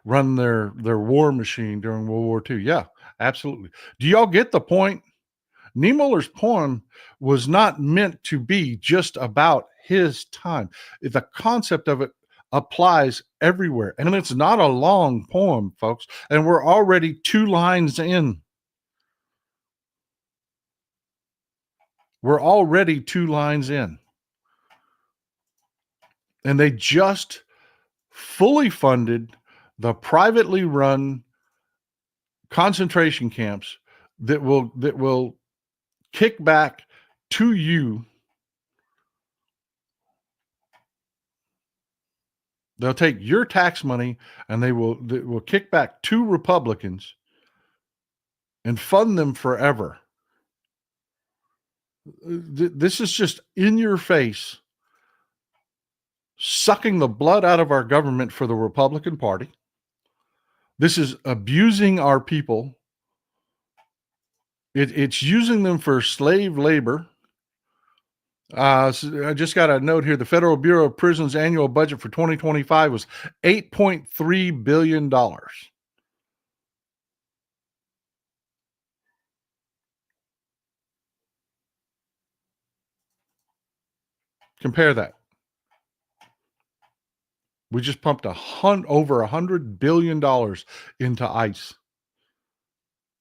Speaker 1: run their war machine during World War II. Yeah, absolutely. Do y'all get the point? Niemöller's poem was not meant to be just about his time. The concept of it applies everywhere. And it's not a long poem, folks. And we're already 2 lines in. We're already 2 lines in. And they just fully funded the privately run concentration camps that will kick back to you. They'll take your tax money and they will kick back to Republicans and fund them forever. This is just in your face, sucking the blood out of our government for the Republican Party. This is abusing our people. It's using them for slave labor. So I just got a note here. The Federal Bureau of Prisons annual budget for 2025 was $8.3 billion. Compare that. We just pumped over $100 billion into ICE.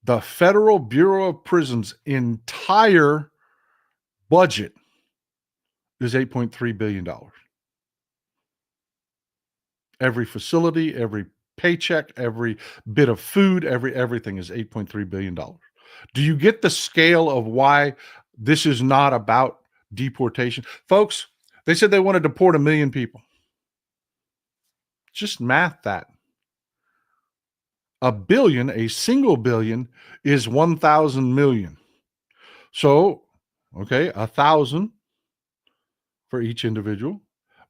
Speaker 1: The Federal Bureau of Prisons' entire budget is $8.3 billion. Every facility, every paycheck, every bit of food, everything is $8.3 billion. Do you get the scale of why this is not about deportation? Folks, they said they want to deport 1 million people. Just math that. A single billion is 1,000 million. So, okay, 1,000 for each individual.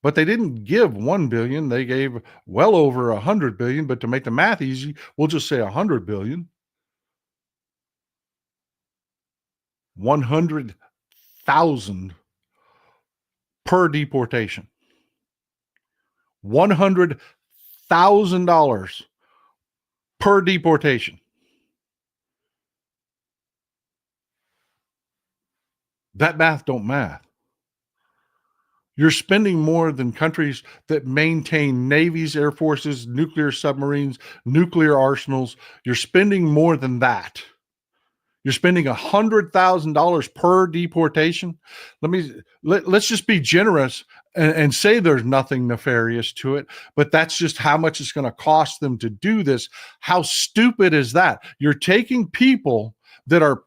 Speaker 1: But they didn't give 1 billion. They gave well over 100 billion. But to make the math easy, we'll just say 100 billion. 100,000 per deportation. $100,000 per deportation. That math don't math. You're spending more than countries that maintain navies, air forces, nuclear submarines, nuclear arsenals. You're spending more than that. You're spending $100,000 per deportation. Let's just be generous and say there's nothing nefarious to it, but that's just how much it's going to cost them to do this. How stupid is that? You're taking people that are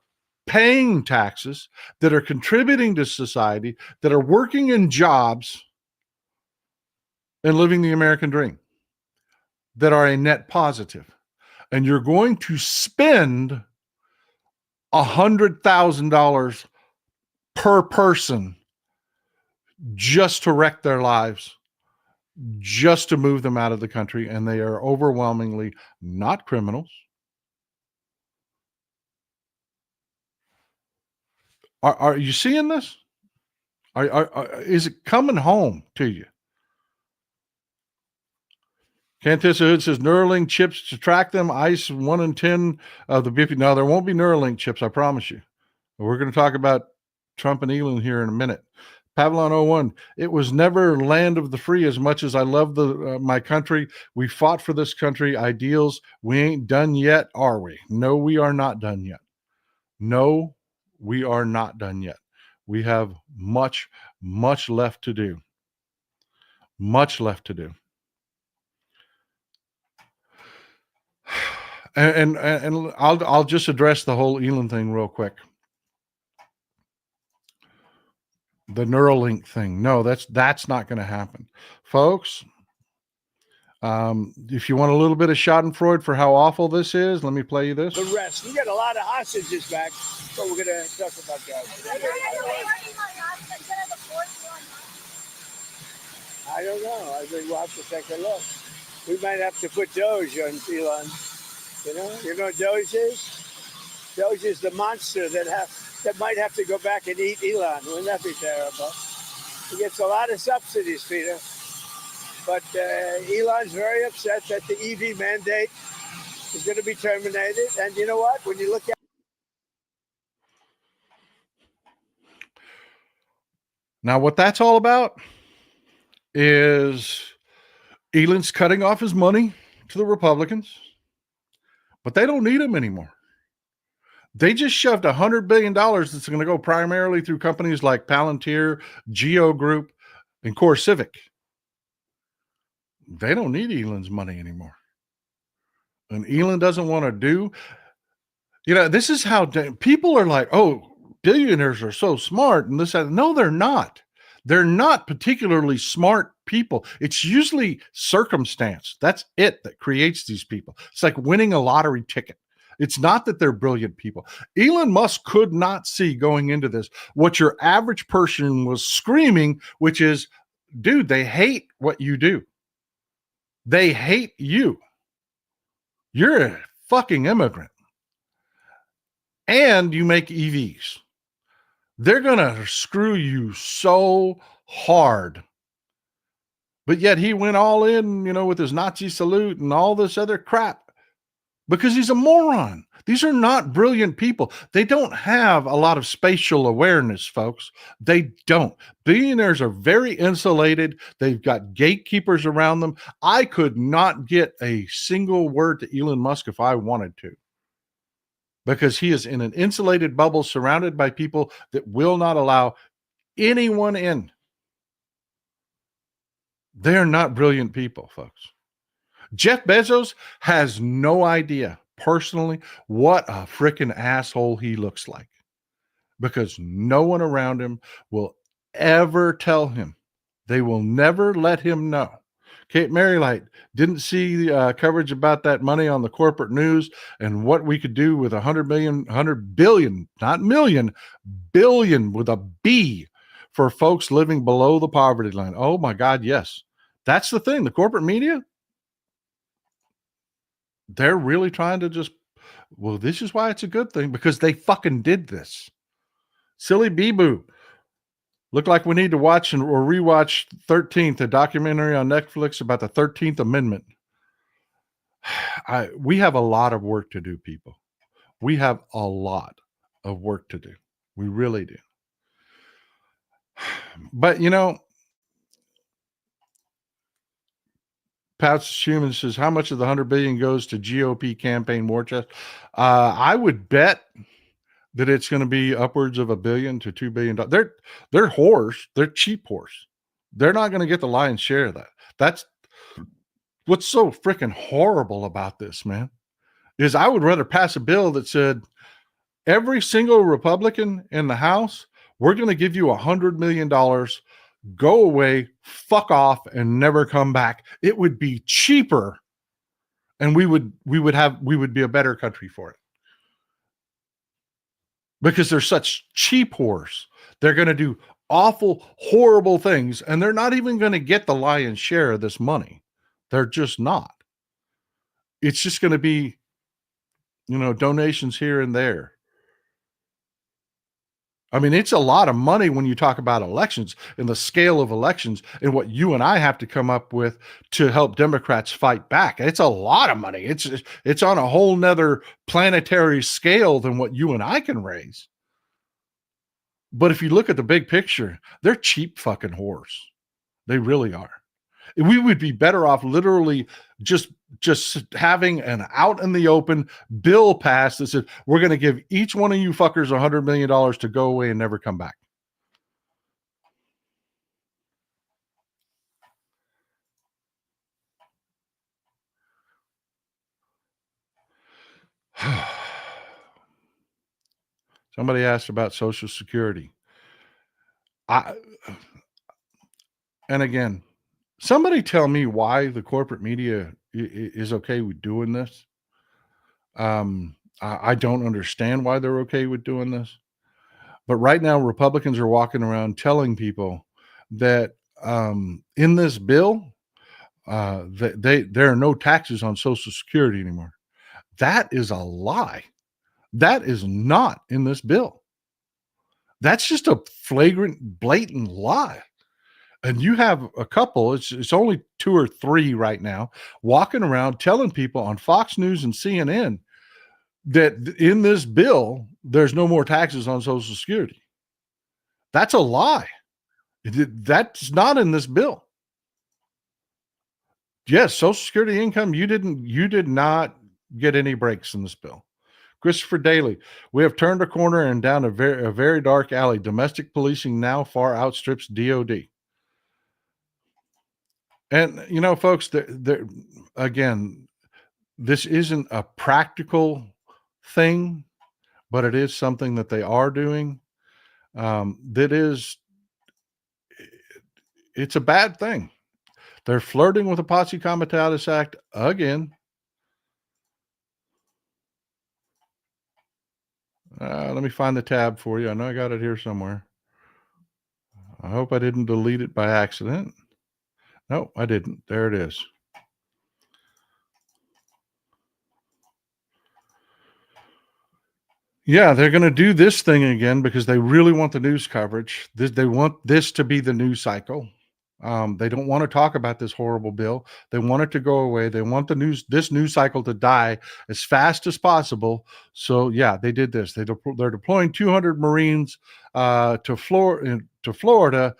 Speaker 1: paying taxes, that are contributing to society, that are working in jobs and living the American dream, that are a net positive, and you're going to spend $100,000 per person just to wreck their lives, just to move them out of the country, and they are overwhelmingly not criminals. Are you seeing this? Is it coming home to you? Cantissa Hood says Neuralink chips to track them. ICE 1 in 10 of the BP. No, there won't be Neuralink chips, I promise you. We're going to talk about Trump and Elon here in a minute. Pavlon 01, it was never land of the free. As much as I love my country, we fought for this country, ideals. We ain't done yet, are we? No, we are not done yet. No, we are not done yet. We have much, much left to do. Much left to do. And I'll just address the whole Elon thing real quick. The Neuralink thing. No, that's not going to happen. Folks, if you want a little bit of Schadenfreude for how awful this is, let me play you this.
Speaker 3: The rest. We got a lot of hostages back, but we're going to talk about that. I don't know. I think we'll have to take a look. We might have to put Doge on Elon. You know what Doge is? Doge is the monster that might have to go back and eat Elon. Wouldn't that be terrible? He gets a lot of subsidies, Peter. But Elon's very upset that the EV mandate is going to be terminated. And you know what? When you look at
Speaker 1: now, what that's all about is Elon's cutting off his money to the Republicans, but they don't need him anymore. They just shoved $100 billion that's going to go primarily through companies like Palantir, Geo Group, and Core Civic. They don't need Elon's money anymore. And Elon doesn't want to do, this is how people are like, oh, billionaires are so smart. And this, no, they're not. They're not particularly smart people. It's usually circumstance. That's it that creates these people. It's like winning a lottery ticket. It's not that they're brilliant people. Elon Musk could not see going into this what your average person was screaming, which is, dude, they hate what you do. They hate you. You're a fucking immigrant. And you make EVs. They're going to screw you so hard. But yet he went all in, with his Nazi salute and all this other crap because he's a moron. These are not brilliant people. They don't have a lot of spatial awareness, folks. They don't. Billionaires are very insulated. They've got gatekeepers around them. I could not get a single word to Elon Musk if I wanted to, because he is in an insulated bubble surrounded by people that will not allow anyone in. They're not brilliant people, folks. Jeff Bezos has no idea personally what a freaking asshole he looks like, because no one around him will ever tell him. They will never let him know. Kate Marylight didn't see the coverage about that money on the corporate news and what we could do with 100 billion, not million, billion with a B for folks living below the poverty line. Oh my God, yes. That's the thing. The corporate media, they're really trying to just, well, this is why it's a good thing, because they fucking did this. Silly Bee-Boo. Look like we need to watch or rewatch 13th, a documentary on Netflix about the 13th Amendment. We have a lot of work to do, people. We have a lot of work to do. We really do. But, Pouch Human says, how much of the $100 billion goes to GOP campaign war chest? I would bet that it's going to be upwards of $1 billion to $2 billion. They're whores. They're cheap whores. They're not going to get the lion's share of that. That's what's so freaking horrible about this, man, is I would rather pass a bill that said every single Republican in the House, we're going to give you $100 million, go away, fuck off, and never come back. It would be cheaper, and we would be a better country for it. Because they're such cheap whores. They're going to do awful, horrible things, and they're not even going to get the lion's share of this money. They're just not. It's just going to be, donations here and there. I mean, it's a lot of money when you talk about elections and the scale of elections and what you and I have to come up with to help Democrats fight back. It's a lot of money. It's on a whole nother planetary scale than what you and I can raise. But if you look at the big picture, they're cheap fucking whores. They really are. We would be better off literally just having an out in the open bill passed that said, we're going to give each one of you fuckers $100 million to go away and never come back. Somebody asked about Social Security. And again, somebody tell me why the corporate media is okay with doing this. I don't understand why they're okay with doing this. But right now, Republicans are walking around telling people that in this bill, there are no taxes on Social Security anymore. That is a lie. That is not in this bill. That's just a flagrant, blatant lie. And you have a couple, it's only 2 or 3 right now, walking around telling people on Fox News and CNN that in this bill, there's no more taxes on Social Security. That's a lie. That's not in this bill. Yes, Social Security income, you did not get any breaks in this bill. Christopher Daly, we have turned a corner and down a very dark alley. Domestic policing now far outstrips DOD. And folks, again, this isn't a practical thing, but it is something that they are doing. It's a bad thing. They're flirting with the Posse Comitatus Act again. Let me find the tab for you. I know I got it here somewhere. I hope I didn't delete it by accident. No, I didn't. There it is. Yeah, they're going to do this thing again because they really want the news coverage. They want this to be the news cycle. They don't want to talk about this horrible bill. They want it to go away. They want this news cycle to die as fast as possible. So yeah, they did this. They're deploying 200 Marines to Florida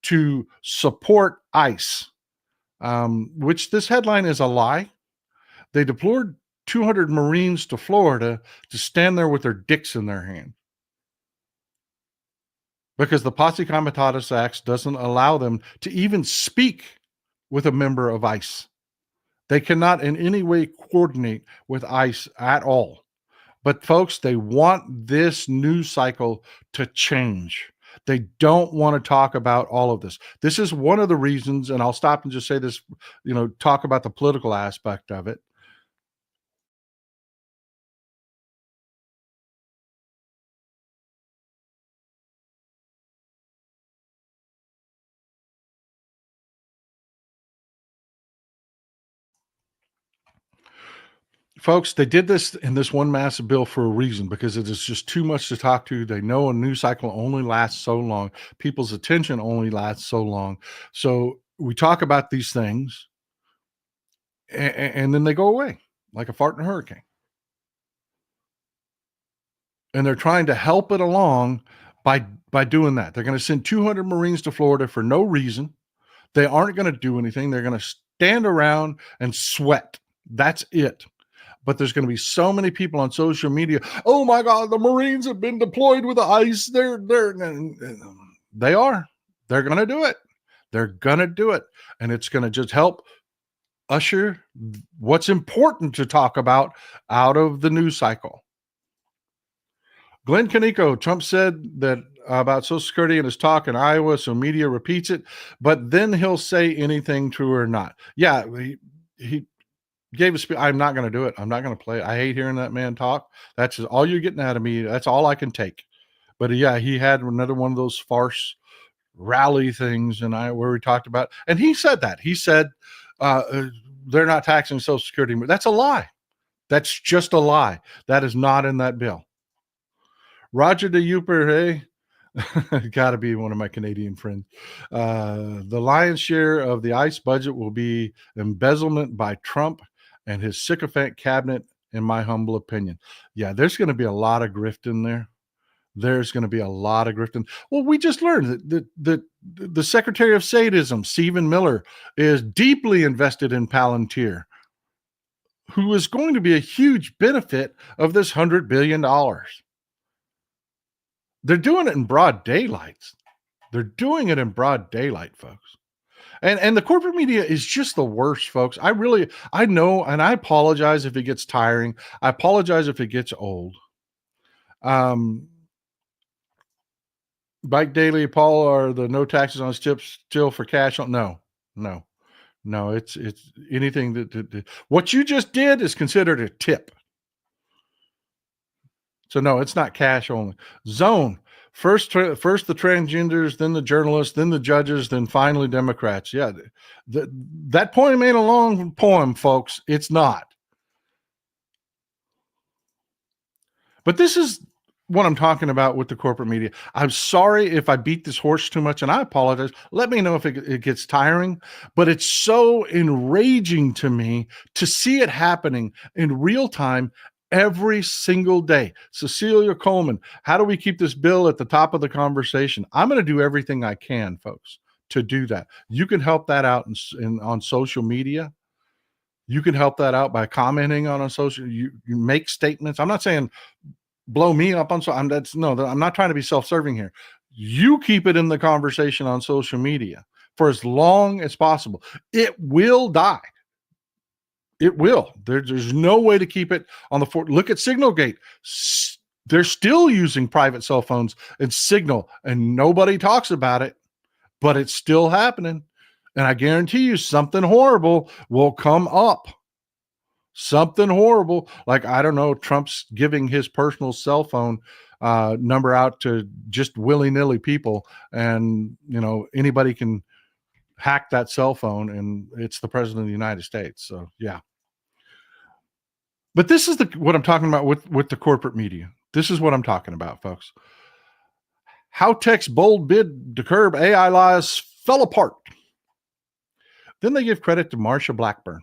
Speaker 1: to support ICE, which this headline is a lie. They deployed 200 Marines to Florida to stand there with their dicks in their hand. Because the Posse Comitatus Act doesn't allow them to even speak with a member of ICE. They cannot in any way coordinate with ICE at all. But folks, they want this news cycle to change. They don't want to talk about all of this. This is one of the reasons, and I'll stop and just say this, talk about the political aspect of it. Folks, they did this in this one massive bill for a reason, because it is just too much to talk to. They know a news cycle only lasts so long. People's attention only lasts so long. So we talk about these things and then they go away like a fart in a hurricane. And they're trying to help it along by doing that. They're going to send 200 Marines to Florida for no reason. They aren't going to do anything. They're going to stand around and sweat. That's it. But there's going to be so many people on social media. Oh my God, the Marines have been deployed with the ICE. They are. They're going to do it. They're going to do it. And it's going to just help usher what's important to talk about out of the news cycle. Glenn Kaneko, Trump said that about Social Security in his talk in Iowa, so media repeats it, but then he'll say anything true or not. Yeah, he gave a speech. I'm not going to do it. I'm not going to play it. I hate hearing that man talk. That's just all you're getting out of me. That's all I can take. But yeah, he had another one of those farce rally things, and where we talked about, and he said that. He said they're not taxing Social Security. That's a lie. That's just a lie. That is not in that bill. Roger de Uper, hey, got to be one of my Canadian friends. The lion's share of the ICE budget will be embezzlement by Trump and his sycophant cabinet, in my humble opinion. Yeah, there's going to be a lot of grift in there. There's going to be a lot of grifting. Well, we just learned that the Secretary of Sadism, Stephen Miller, is deeply invested in Palantir, who is going to be a huge benefit of this $100 billion. They're doing it in broad daylight. They're doing it in broad daylight, folks. And the corporate media is just the worst, folks. I know, and I apologize if it gets tiring. I apologize if it gets old. Bike Daily, Paul, are the no taxes on tips still for cash? No. It's anything that what you just did is considered a tip. So no, it's not cash only. Zone first the transgenders, then the journalists, then the judges, then finally Democrats. Yeah, that poem ain't a long poem, folks. It's not. But this is what I'm talking about with the corporate media. I'm sorry if I beat this horse too much, and I apologize. Let me know if it gets tiring, but it's so enraging to me to see it happening in real time every single day. Cecilia Coleman, how do we keep this bill at the top of the conversation? I'm going to do everything I can, folks, to do that. You can help that out on social media. You can help that out by commenting on social. You make statements. I'm not saying blow me up on I'm not trying to be self-serving here. You keep it in the conversation on social media for as long as possible. It will die. It will. There's no way to keep it on the floor. Look at Signalgate. They're still using private cell phones and Signal, and nobody talks about it, but it's still happening. And I guarantee you something horrible will come up. Something horrible, like, I don't know, Trump's giving his personal cell phone number out to just willy-nilly people, and anybody can hack that cell phone, and it's the president of the United States. So yeah, but this is what I'm talking about with the corporate media. This is what I'm talking about, folks. How Tech's bold bid to curb AI lies fell apart. Then they give credit to Marsha Blackburn.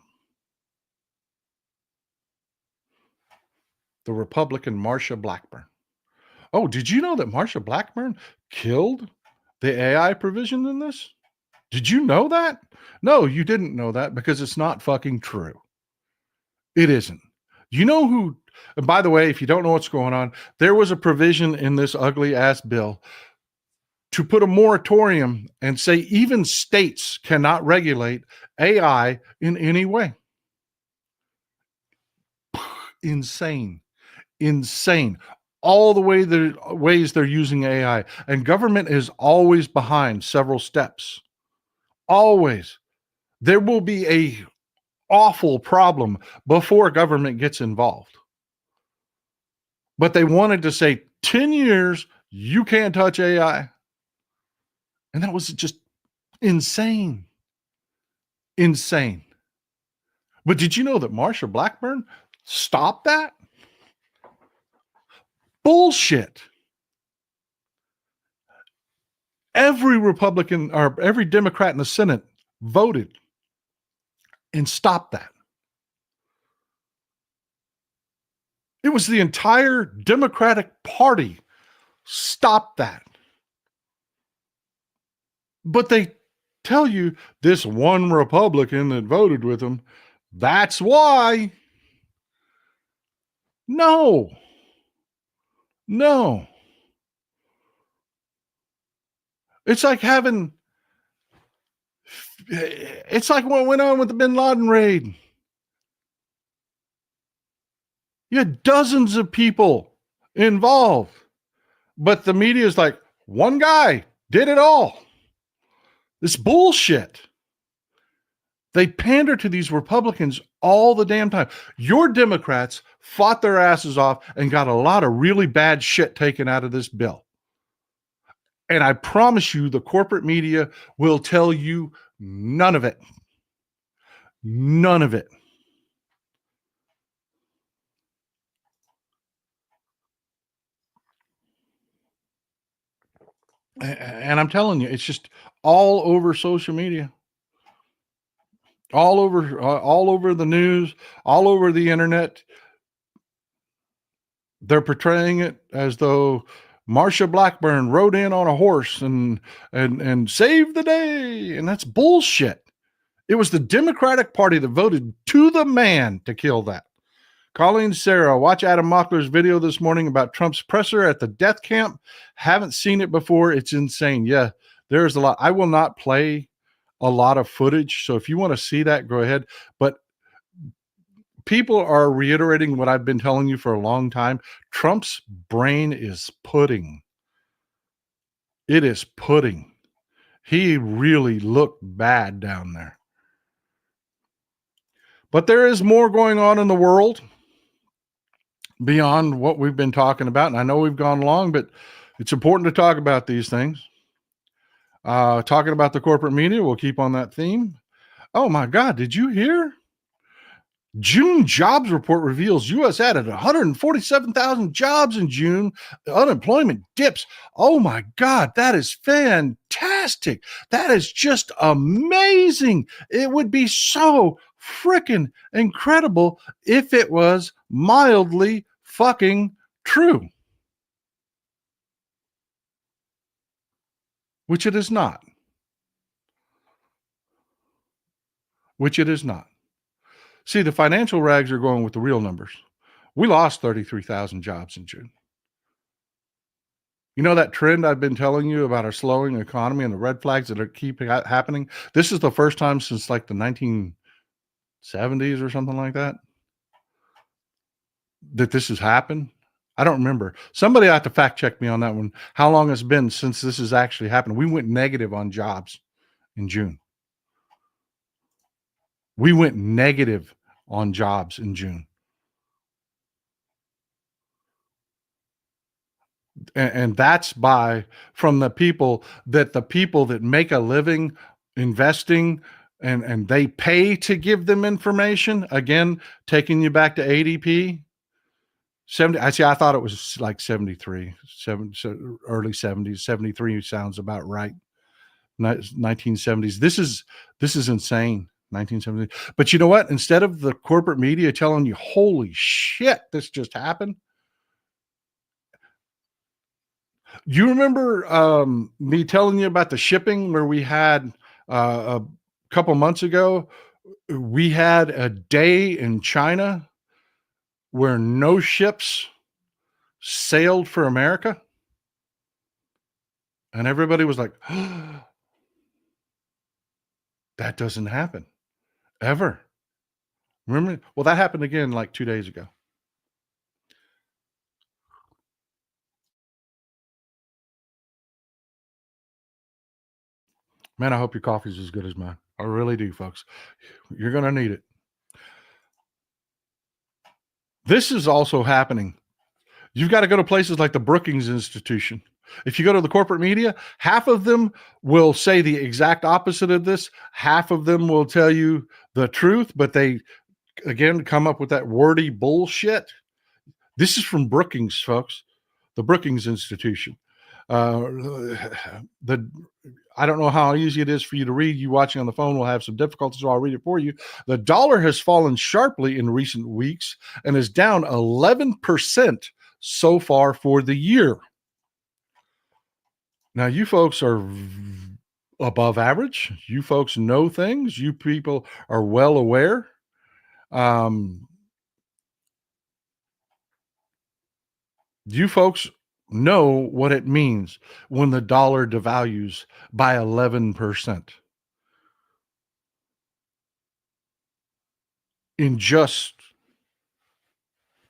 Speaker 1: The Republican Marsha Blackburn. Oh, did you know that Marsha Blackburn killed the AI provision in this? Did you know that? No, you didn't know that because it's not fucking true. It isn't. You know who, and by the way, if you don't know what's going on, there was a provision in this ugly ass bill to put a moratorium and say even states cannot regulate AI in any way. Insane. All the ways they're using AI, and government is always behind several steps. Always. There will be a awful problem before government gets involved. But they wanted to say 10 years, you can't touch AI. And that was just insane. Insane. But did you know that Marsha Blackburn stopped that? Bullshit. Every Republican or every Democrat in the Senate voted and stopped that. It was the entire Democratic Party stopped that. But they tell you this one Republican that voted with them, that's why. No. It's like having It's like what went on with the bin Laden raid. You had dozens of people involved, but the media is like, one guy did it all. This bullshit. They pander to these Republicans all the damn time. Your Democrats fought their asses off and got a lot of really bad shit taken out of this bill. And I promise you, the corporate media will tell you none of it. None of it. And I'm telling you, it's just all over social media, all over the news, all over the internet. They're portraying it as though Marsha Blackburn rode in on a horse and saved the day, and that's bullshit. It was the Democratic Party that voted to the man to kill that. Colleen Sarah, watch Adam Mockler's video this morning about Trump's presser at the death camp. Haven't seen it before. It's insane. Yeah, there's a lot. I will not play a lot of footage. So if you want to see that, go ahead. But people are reiterating what I've been telling you for a long time. Trump's brain is pudding. It is pudding. He really looked bad down there. But there is more going on in the world beyond what we've been talking about. And I know we've gone long, but it's important to talk about these things. Talking about the corporate media, we'll keep on that theme. Oh my God, did you hear? June jobs report reveals U.S. added 147,000 jobs in June. Unemployment dips. Oh my God, that is fantastic. That is just amazing. It would be so freaking incredible if it was mildly fucking true. Which it is not. Which it is not. See, the financial rags are going with the real numbers. We lost 33,000 jobs in June. You know that trend I've been telling you about our slowing economy and the red flags that are keep happening? This is the first time since like the 1970s or something like that this has happened. I don't remember. Somebody have to fact check me on that one. How long it's been since this has actually happened? We went negative on jobs in June. We went negative on jobs in June. And that's from the people that make a living investing and they pay to give them information. Again, taking you back to ADP. 70. I thought it was like 73, early 70s. 73 sounds about right. 1970s. This is insane. 1970s. But you know what? Instead of the corporate media telling you, holy shit, this just happened. You remember me telling you about the shipping where we had a couple months ago, we had a day in China where no ships sailed for America. And everybody was like, oh, that doesn't happen ever. Remember? Well, that happened again like 2 days ago. Man, I hope your coffee's as good as mine. I really do, folks. You're going to need it. This is also happening. You've got to go to places like the Brookings Institution. If you go to the corporate media, half of them will say the exact opposite of this. Half of them will tell you the truth, but they, again, come up with that wordy bullshit. This is from Brookings, folks, the Brookings Institution. I don't know how easy it is for you to read. You watching on the phone will have some difficulty, so I'll read it for you. The dollar has fallen sharply in recent weeks and is down 11% so far for the year. Now, you folks are above average. You folks know things. You people are well aware. You folks know what it means when the dollar devalues by 11%. in just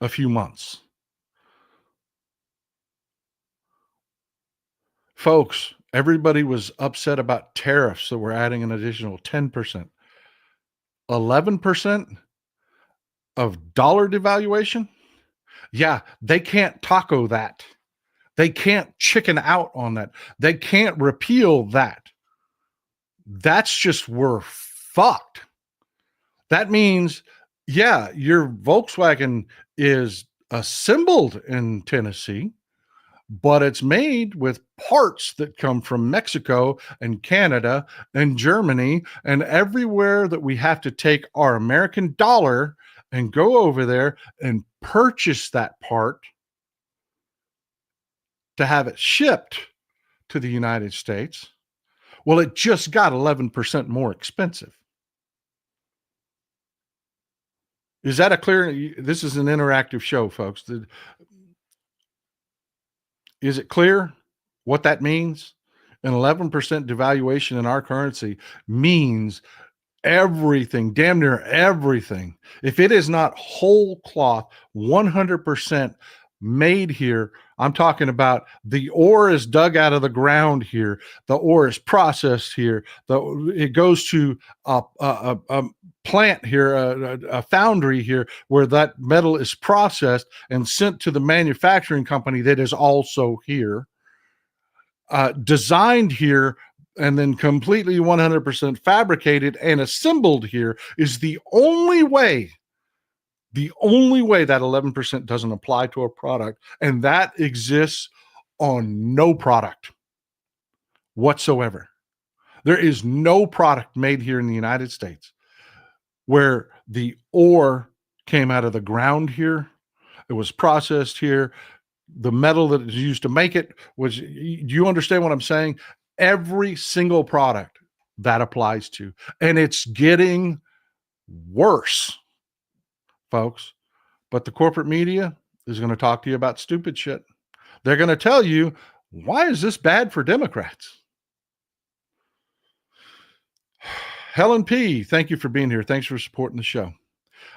Speaker 1: a few months. Folks, everybody was upset about tariffs, so we're adding an additional 10%. 11% of dollar devaluation? Yeah, they can't taco that. They can't chicken out on that. They can't repeal that. That's just, we're fucked. That means, yeah, your Volkswagen is assembled in Tennessee, but it's made with parts that come from Mexico and Canada and Germany and everywhere that we have to take our American dollar and go over there and purchase that part to have it shipped to the United States. Well, it just got 11% more expensive. Is that a clear? This is an interactive show, folks. Is it clear what that means? An 11% devaluation in our currency means everything, damn near everything. If it is not whole cloth, 100% made here, I'm talking about the ore is dug out of the ground here. The ore is processed here. It goes to a plant here, a foundry here, where that metal is processed and sent to the manufacturing company that is also here, designed here, and then completely 100% fabricated and assembled here, is the only way that 11% doesn't apply to a product. And that exists on no product whatsoever. There is no product made here in the United States where the ore came out of the ground here, it was processed here, the metal that is used to make it was, do you understand what I'm saying? Every single product that applies to, and it's getting worse, folks. But the corporate media is going to talk to you about stupid shit. They're going to tell you, why is this bad for Democrats? Helen P., thank you for being here. Thanks for supporting the show.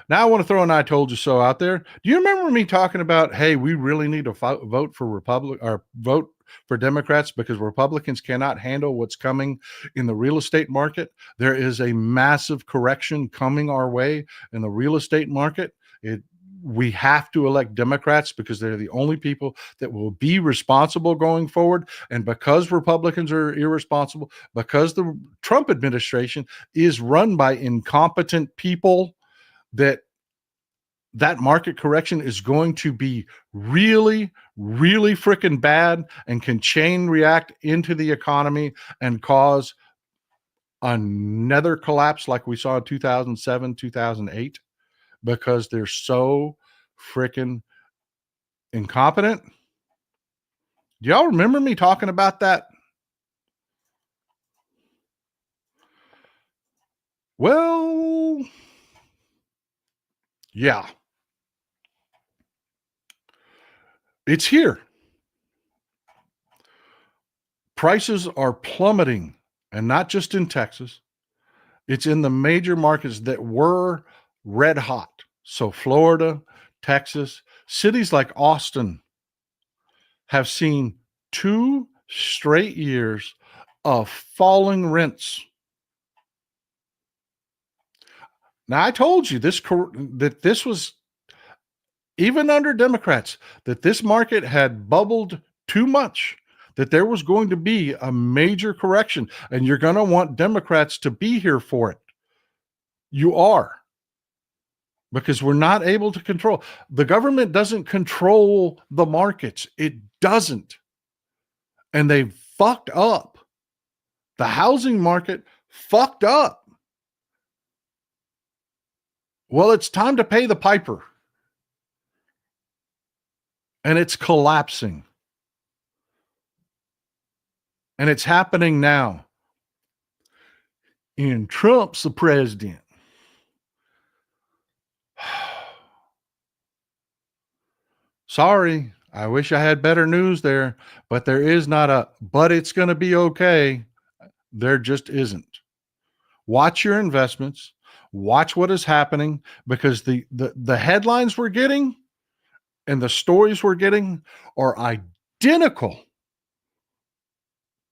Speaker 1: Now I want to throw an I told you so out there. Do you remember me talking about, hey, we really need to vote for Democrats because Republicans cannot handle what's coming in the real estate market? There is a massive correction coming our way in the real estate market. We have to elect Democrats because they're the only people that will be responsible going forward. And because Republicans are irresponsible, because the Trump administration is run by incompetent people, that market correction is going to be really, really freaking bad and can chain react into the economy and cause another collapse like we saw in 2007, 2008, because they're so freaking incompetent. Do y'all remember me talking about that? Well, yeah. It's here. Prices are plummeting, and not just in Texas. It's in the major markets that were red hot. So Florida, Texas, cities like Austin have seen 2 straight years of falling rents. Now, I told you that this was, even under Democrats, that this market had bubbled too much, that there was going to be a major correction, and you're going to want Democrats to be here for it. You are. Because we're not able to control. The government doesn't control the markets. It doesn't. And they fucked up. The housing market fucked up. Well, it's time to pay the piper. And it's collapsing. And it's happening now. And Trump's the president. Sorry, I wish I had better news there, but there is not but it's going to be okay. There just isn't. Watch your investments. Watch what is happening, because the headlines we're getting and the stories we're getting are identical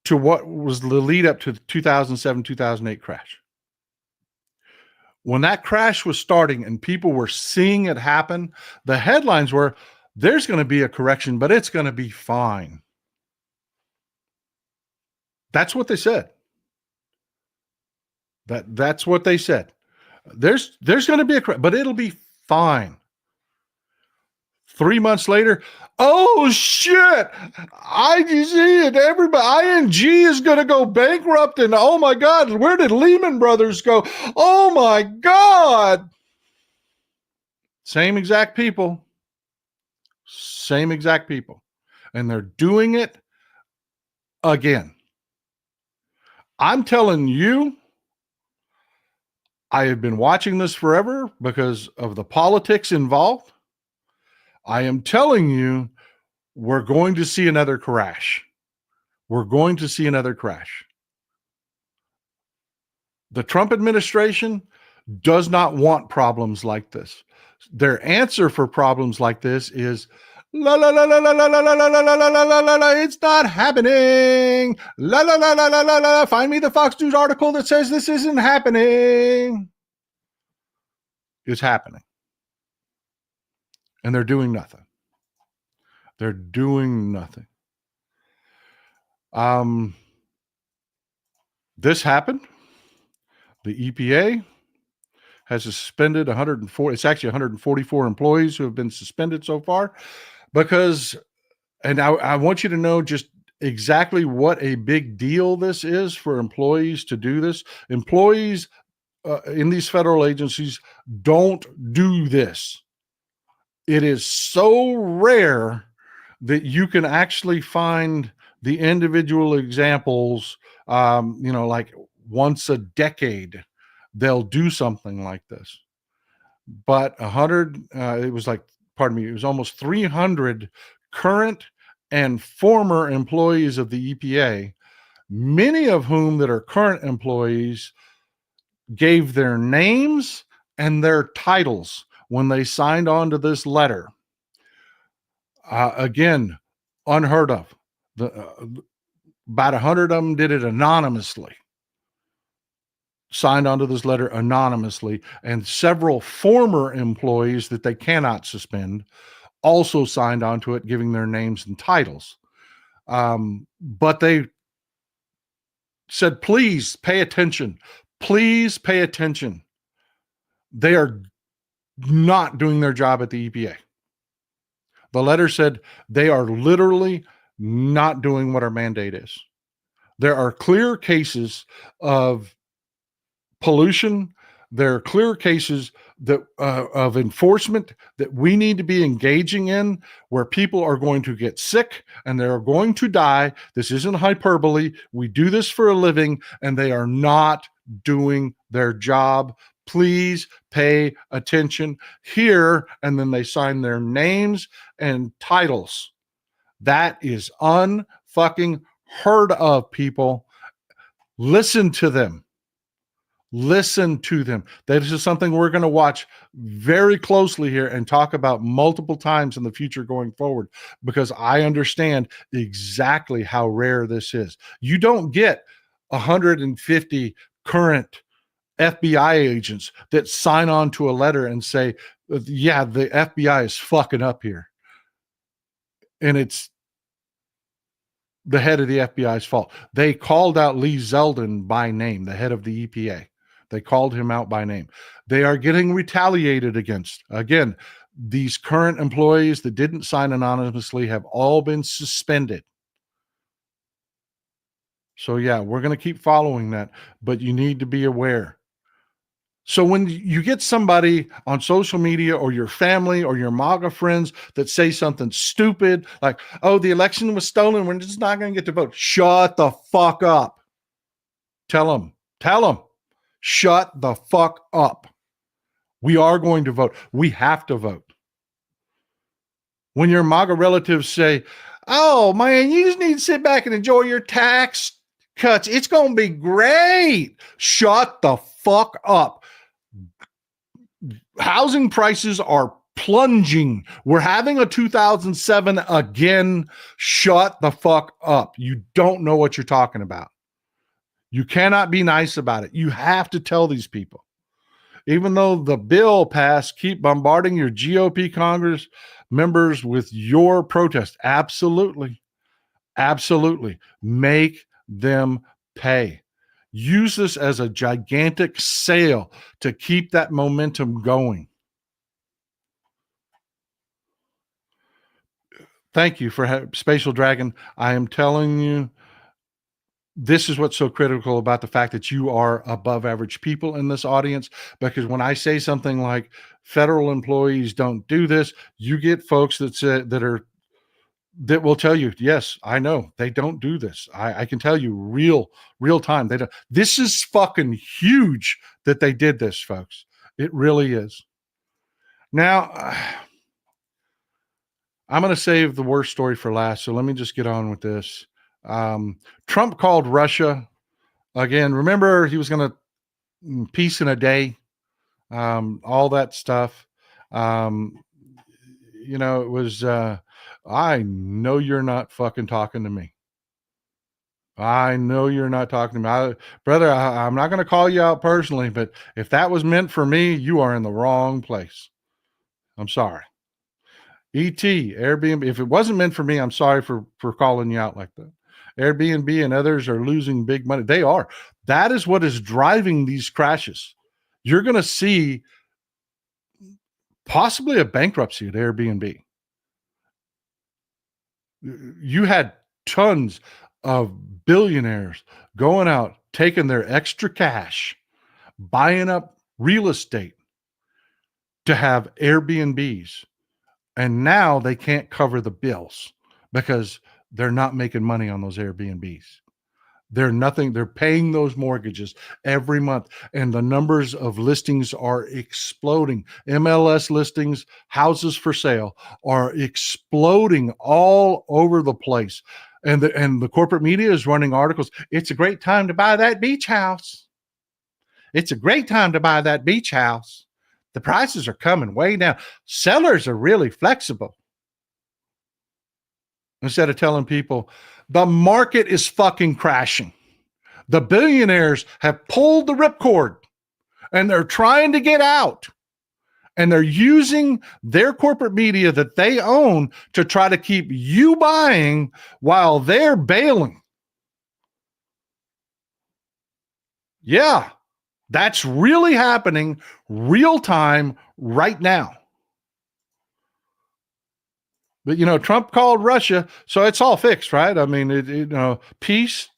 Speaker 1: to what was the lead up to the 2007, 2008 crash. When that crash was starting and people were seeing it happen, the headlines were, there's going to be a correction, but it's going to be fine. That's what they said. That's what they said. There's going to be a correction, but it'll be fine. 3 months later, oh shit, IGC and everybody, ING is going to go bankrupt, and oh my God, where did Lehman Brothers go? Oh my God. Same exact people. And they're doing it again. I'm telling you, I have been watching this forever because of the politics involved. I am telling you, we're going to see another crash. We're going to see another crash. The Trump administration does not want problems like this. Their answer for problems like this is, la la la la la la la la la la la la la la la, it's not happening. La la la la la la la. Find me the Fox News article that says this isn't happening. It's happening. And they're doing nothing. They're doing nothing. This happened. The EPA has suspended 104. It's actually 144 employees who have been suspended so far because, and I want you to know just exactly what a big deal this is for employees to do this. Employees in these federal agencies don't do this. It is so rare that you can actually find the individual examples, like once a decade, they'll do something like this. But it was almost 300 current and former employees of the EPA, many of whom that are current employees gave their names and their titles when they signed on to this letter. Again, unheard of. About 100 of them did it anonymously, signed onto this letter anonymously, and several former employees that they cannot suspend also signed onto it, giving their names and titles. But they said, please pay attention. Please pay attention. They are not doing their job at the EPA. The letter said they are literally not doing what our mandate is. There are clear cases of pollution. There are clear cases that of enforcement that we need to be engaging in, where people are going to get sick and they're going to die. This isn't hyperbole. We do this for a living, and they are not doing their job. Please pay attention here. And then they sign their names and titles. That is unfucking heard of, people. Listen to them. Listen to them. This is something we're going to watch very closely here and talk about multiple times in the future going forward, because I understand exactly how rare this is. You don't get 150 current FBI agents that sign on to a letter and say, yeah, the FBI is fucking up here. And it's the head of the FBI's fault. They called out Lee Zeldin by name, the head of the EPA. They called him out by name. They are getting retaliated against. Again, these current employees that didn't sign anonymously have all been suspended. So yeah, we're going to keep following that, but you need to be aware. So when you get somebody on social media or your family or your MAGA friends that say something stupid like, oh, the election was stolen, we're just not going to get to vote. Shut the fuck up. Tell them, shut the fuck up. We are going to vote. We have to vote. When your MAGA relatives say, oh man, you just need to sit back and enjoy your tax cuts, it's going to be great. Shut the fuck up. Housing prices are plunging. We're having a 2007 again. Shut the fuck up. You don't know what you're talking about. You cannot be nice about it. You have to tell these people. Even though the bill passed, keep bombarding your GOP Congress members with your protest. Absolutely. Absolutely. Make them pay. Use this as a gigantic sale to keep that momentum going. Thank you for Spatial Dragon. I am telling you, this is what's so critical about the fact that you are above average people in this audience, because when I say something like federal employees don't do this, you get folks that will tell you, yes, I know they don't do this. I can tell you real time. They don't. This is fucking huge that they did this, folks. It really is. Now, I'm going to save the worst story for last. So let me just get on with this. Trump called Russia again. Remember, he was going to peace in a day, all that stuff. It was, I know you're not fucking talking to me. I know you're not talking to me. Brother, I'm not going to call you out personally, but if that was meant for me, you are in the wrong place. I'm sorry. Airbnb, if it wasn't meant for me, I'm sorry for calling you out like that. Airbnb and others are losing big money. They are. That is what is driving these crashes. You're going to see possibly a bankruptcy at Airbnb. You had tons of billionaires going out, taking their extra cash, buying up real estate to have Airbnbs. And now they can't cover the bills because they're not making money on those Airbnbs. They're paying those mortgages every month. And the numbers of listings are exploding. MLS listings, houses for sale are exploding all over the place. And the corporate media is running articles. It's a great time to buy that beach house. It's a great time to buy that beach house. The prices are coming way down. Sellers are really flexible. Instead of telling people the market is fucking crashing. The billionaires have pulled the ripcord and they're trying to get out. And they're using their corporate media that they own to try to keep you buying while they're bailing. Yeah, that's really happening real time right now. But, Trump called Russia, so it's all fixed, right? I mean, peace,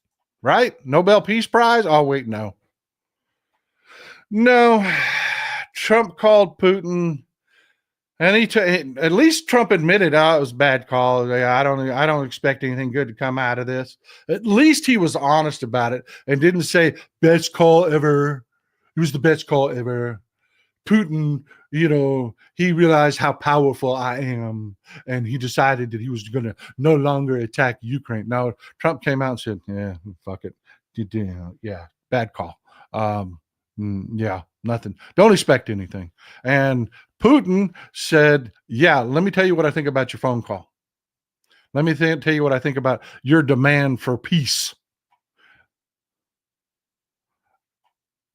Speaker 1: right? Nobel Peace Prize? Oh, wait, no. No, Trump called Putin, and at least Trump admitted, it was a bad call. I don't expect anything good to come out of this. At least he was honest about it and didn't say best call ever. It was the best call ever. Putin, he realized how powerful I am, and he decided that he was going to no longer attack Ukraine. Now, Trump came out and said, yeah, fuck it. Yeah, bad call. Yeah, nothing. Don't expect anything. And Putin said, yeah, let me tell you what I think about your phone call. Let me tell you what I think about your demand for peace.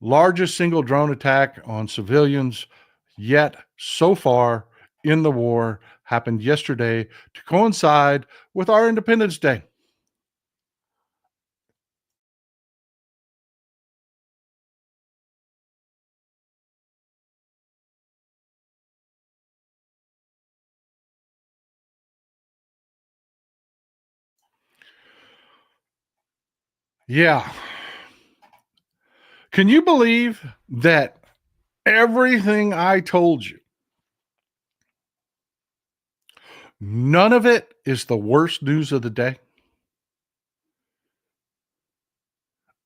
Speaker 1: Largest single drone attack on civilians yet so far in the war happened yesterday to coincide with our Independence Day. Yeah. Can you believe that everything I told you, none of it is the worst news of the day?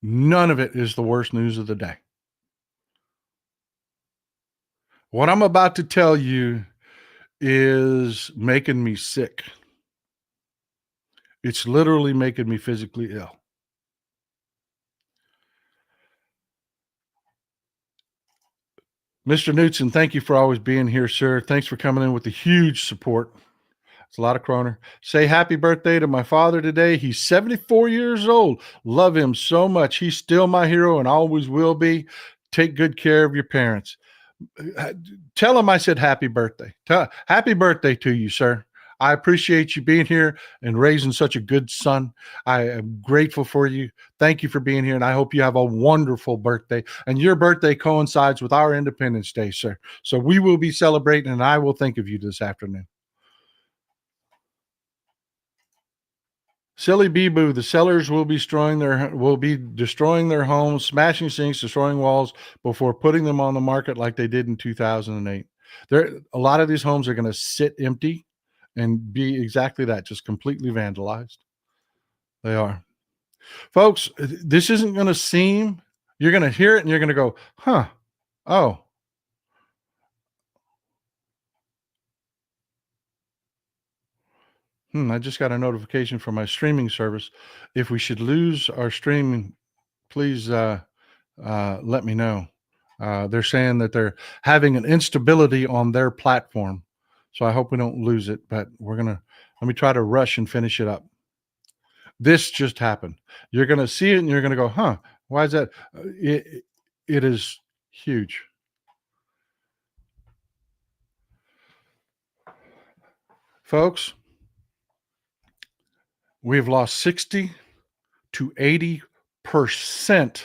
Speaker 1: None of it is the worst news of the day. What I'm about to tell you is making me sick. It's literally making me physically ill. Mr. Knudsen, thank you for always being here, sir. Thanks for coming in with the huge support. It's a lot of kroner. Say happy birthday to my father today. He's 74 years old. Love him so much. He's still my hero and always will be. Take good care of your parents. Tell him I said happy birthday. Happy birthday to you, sir. I appreciate you being here and raising such a good son. I am grateful for you. Thank you for being here, and I hope you have a wonderful birthday. And your birthday coincides with our Independence Day, sir. So we will be celebrating, and I will think of you this afternoon. Silly Bee-Boo, the sellers will be destroying their homes, smashing sinks, destroying walls before putting them on the market like they did in 2008. A lot of these homes are going to sit empty and be exactly that, just completely vandalized. They are. Folks, this isn't going to seem, you're going to hear it and you're going to go, huh, oh. I just got a notification from my streaming service. If we should lose our streaming, please let me know. They're saying that they're having an instability on their platform. So I hope we don't lose it, but let me try to rush and finish it up. This just happened. You're going to see it and you're going to go, huh, why is that? It is huge. Folks, we've lost 60 to 80%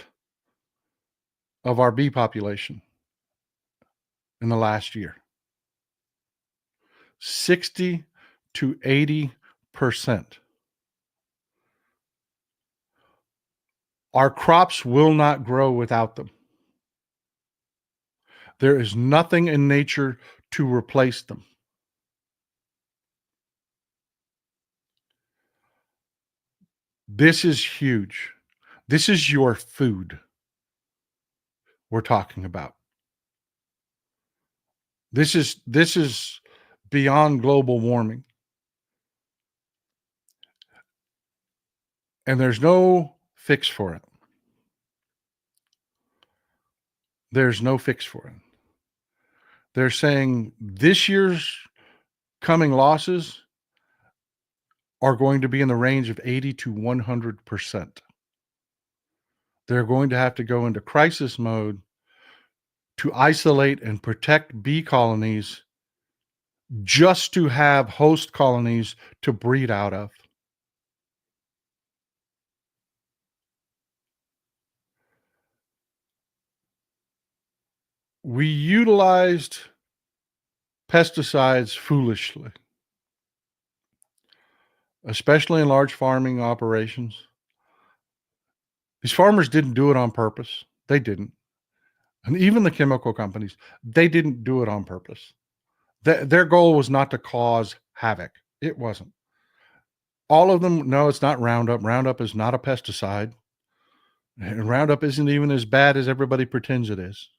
Speaker 1: of our bee population in the last year. 60 to 80%. Our crops will not grow without them. There is nothing in nature to replace them. This is huge. This is your food we're talking about. This is beyond global warming. And there's no fix for it. There's no fix for it. They're saying this year's coming losses are going to be in the range of 80 to 100%. They're going to have to go into crisis mode to isolate and protect bee colonies just to have host colonies to breed out of. We utilized pesticides foolishly, especially in large farming operations. These farmers didn't do it on purpose. They didn't. And even the chemical companies, they didn't do it on purpose. Their goal was not to cause havoc. It wasn't. All of them, no, it's not Roundup. Roundup is not a pesticide. And Roundup isn't even as bad as everybody pretends it is.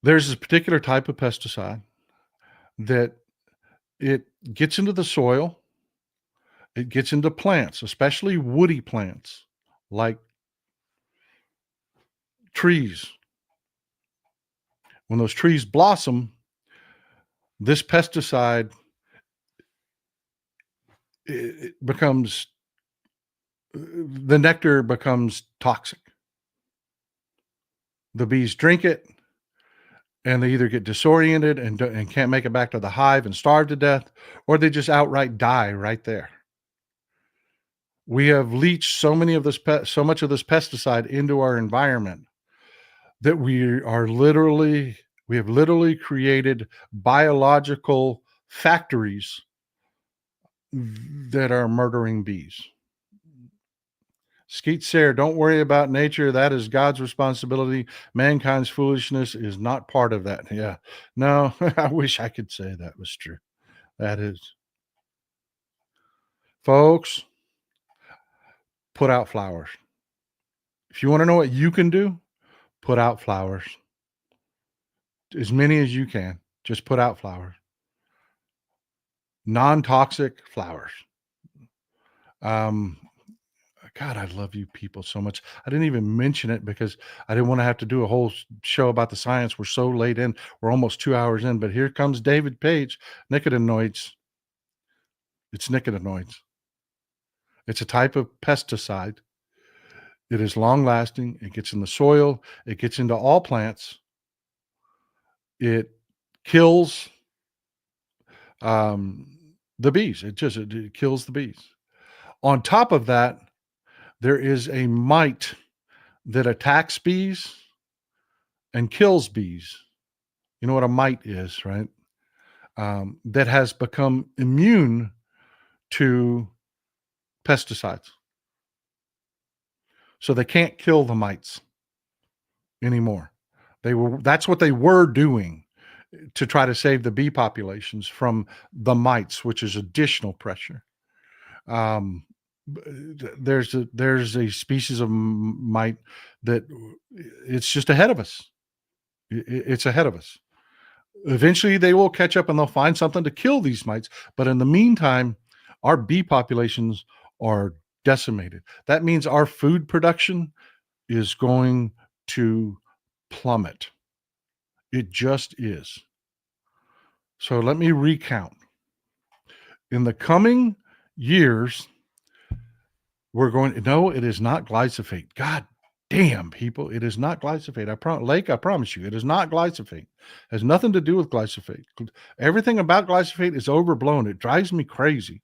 Speaker 1: There's this particular type of pesticide that it gets into the soil. It gets into plants, especially woody plants like trees. When those trees blossom, this pesticide it becomes, the nectar becomes toxic. The bees drink it, and they either get disoriented and can't make it back to the hive and starve to death, or they just outright die right there. We have leached so much of this pesticide into our environment that we have literally created biological factories that are murdering bees. Skeet Sayre, don't worry about nature. That is God's responsibility. Mankind's foolishness is not part of that. Yeah. No, I wish I could say that was true. That is. Folks, put out flowers. If you want to know what you can do, put out flowers. As many as you can. Just put out flowers. Non-toxic flowers. God, I love you people so much. I didn't even mention it because I didn't want to have to do a whole show about the science. We're so late in. We're almost 2 hours in, but here comes David Page. Nicotinoids. It's nicotinoids. It's a type of pesticide. It is long lasting. It gets in the soil. It gets into all plants. It kills the bees. It kills the bees. On top of that, there is a mite that attacks bees and kills bees. You know what a mite is, right? That has become immune to pesticides. So they can't kill the mites anymore. That's what they were doing to try to save the bee populations from the mites, which is additional pressure. Um, there's a species of mite that it's just ahead of us. It's ahead of us. Eventually, they will catch up and they'll find something to kill these mites. But in the meantime, our bee populations are decimated. That means our food production is going to plummet. It just is. So let me recount. In the coming years, no, it is not glyphosate. God damn, people, it is not glyphosate. I promise you, it is not glyphosate. It has nothing to do with glyphosate. Everything about glyphosate is overblown. It drives me crazy.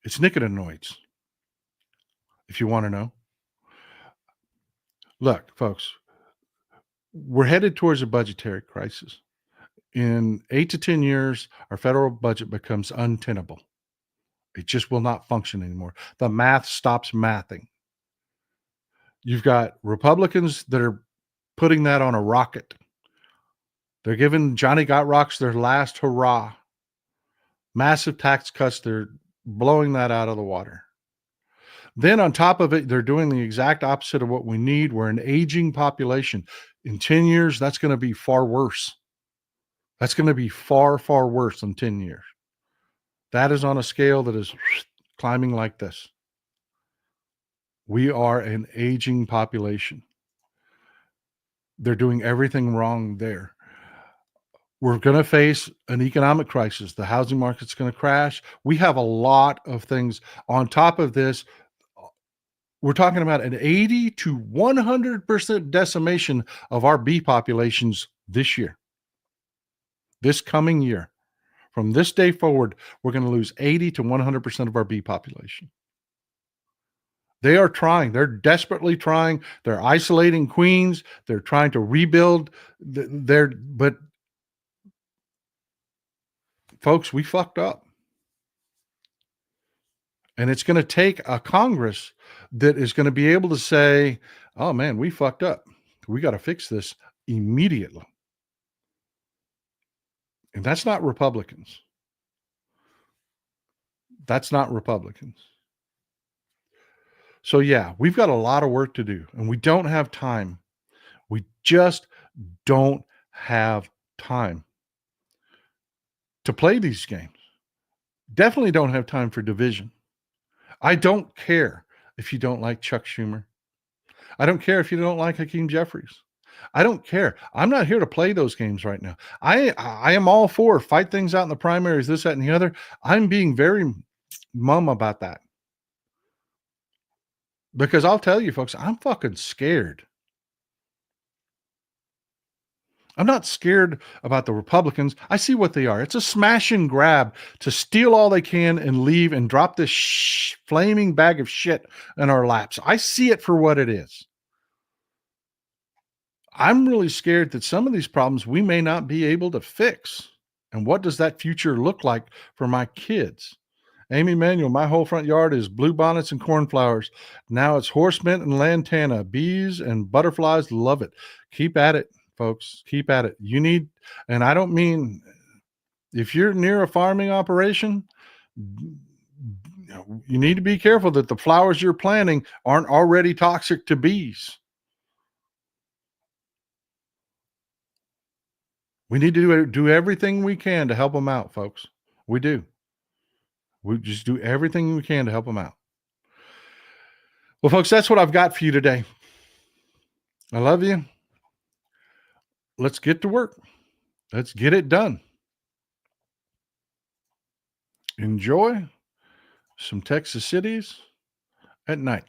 Speaker 1: It's nicotinoids, if you want to know. Look, folks, we're headed towards a budgetary crisis. In 8 to 10 years, our federal budget becomes untenable. It just will not function anymore. The math stops mathing. You've got Republicans that are putting that on a rocket. They're giving Johnny Got Rocks their last hurrah. Massive tax cuts, they're blowing that out of the water. Then on top of it, they're doing the exact opposite of what we need. We're an aging population. In 10 years, that's going to be far worse. That's going to be far, far worse than 10 years. That is on a scale that is climbing like this. We are an aging population. They're doing everything wrong there. We're going to face an economic crisis. The housing market's going to crash. We have a lot of things on top of this. We're talking about an 80 to 100% decimation of our bee populations this year, this coming year. From this day forward, we're going to lose 80 to 100% of our bee population. They are trying. They're desperately trying. They're isolating queens. They're trying to rebuild. But folks, we fucked up. And it's going to take a Congress that is going to be able to say, oh man, we fucked up. We got to fix this immediately. And that's not Republicans. That's not Republicans. So yeah, we've got a lot of work to do and we don't have time. We just don't have time to play these games. Definitely don't have time for division. I don't care if you don't like Chuck Schumer. I don't care if you don't like Hakeem Jeffries. I don't care. I'm not here to play those games right now. I am all for fight things out in the primaries, this, that, and the other. I'm being very mum about that. Because I'll tell you, folks, I'm fucking scared. I'm not scared about the Republicans. I see what they are. It's a smash and grab to steal all they can and leave and drop this flaming bag of shit in our laps. I see it for what it is. I'm really scared that some of these problems we may not be able to fix. And what does that future look like for my kids? Amy Manuel, my whole front yard is bluebonnets and cornflowers. Now it's horse mint and lantana. Bees and butterflies love it. Keep at it, folks. Keep at it. And I don't mean if you're near a farming operation, you need to be careful that the flowers you're planting aren't already toxic to bees. We need to do everything we can to help them out, folks. We do. We just do everything we can to help them out. Well, folks, that's what I've got for you today. I love you. Let's get to work. Let's get it done. Enjoy some Texas cities at night.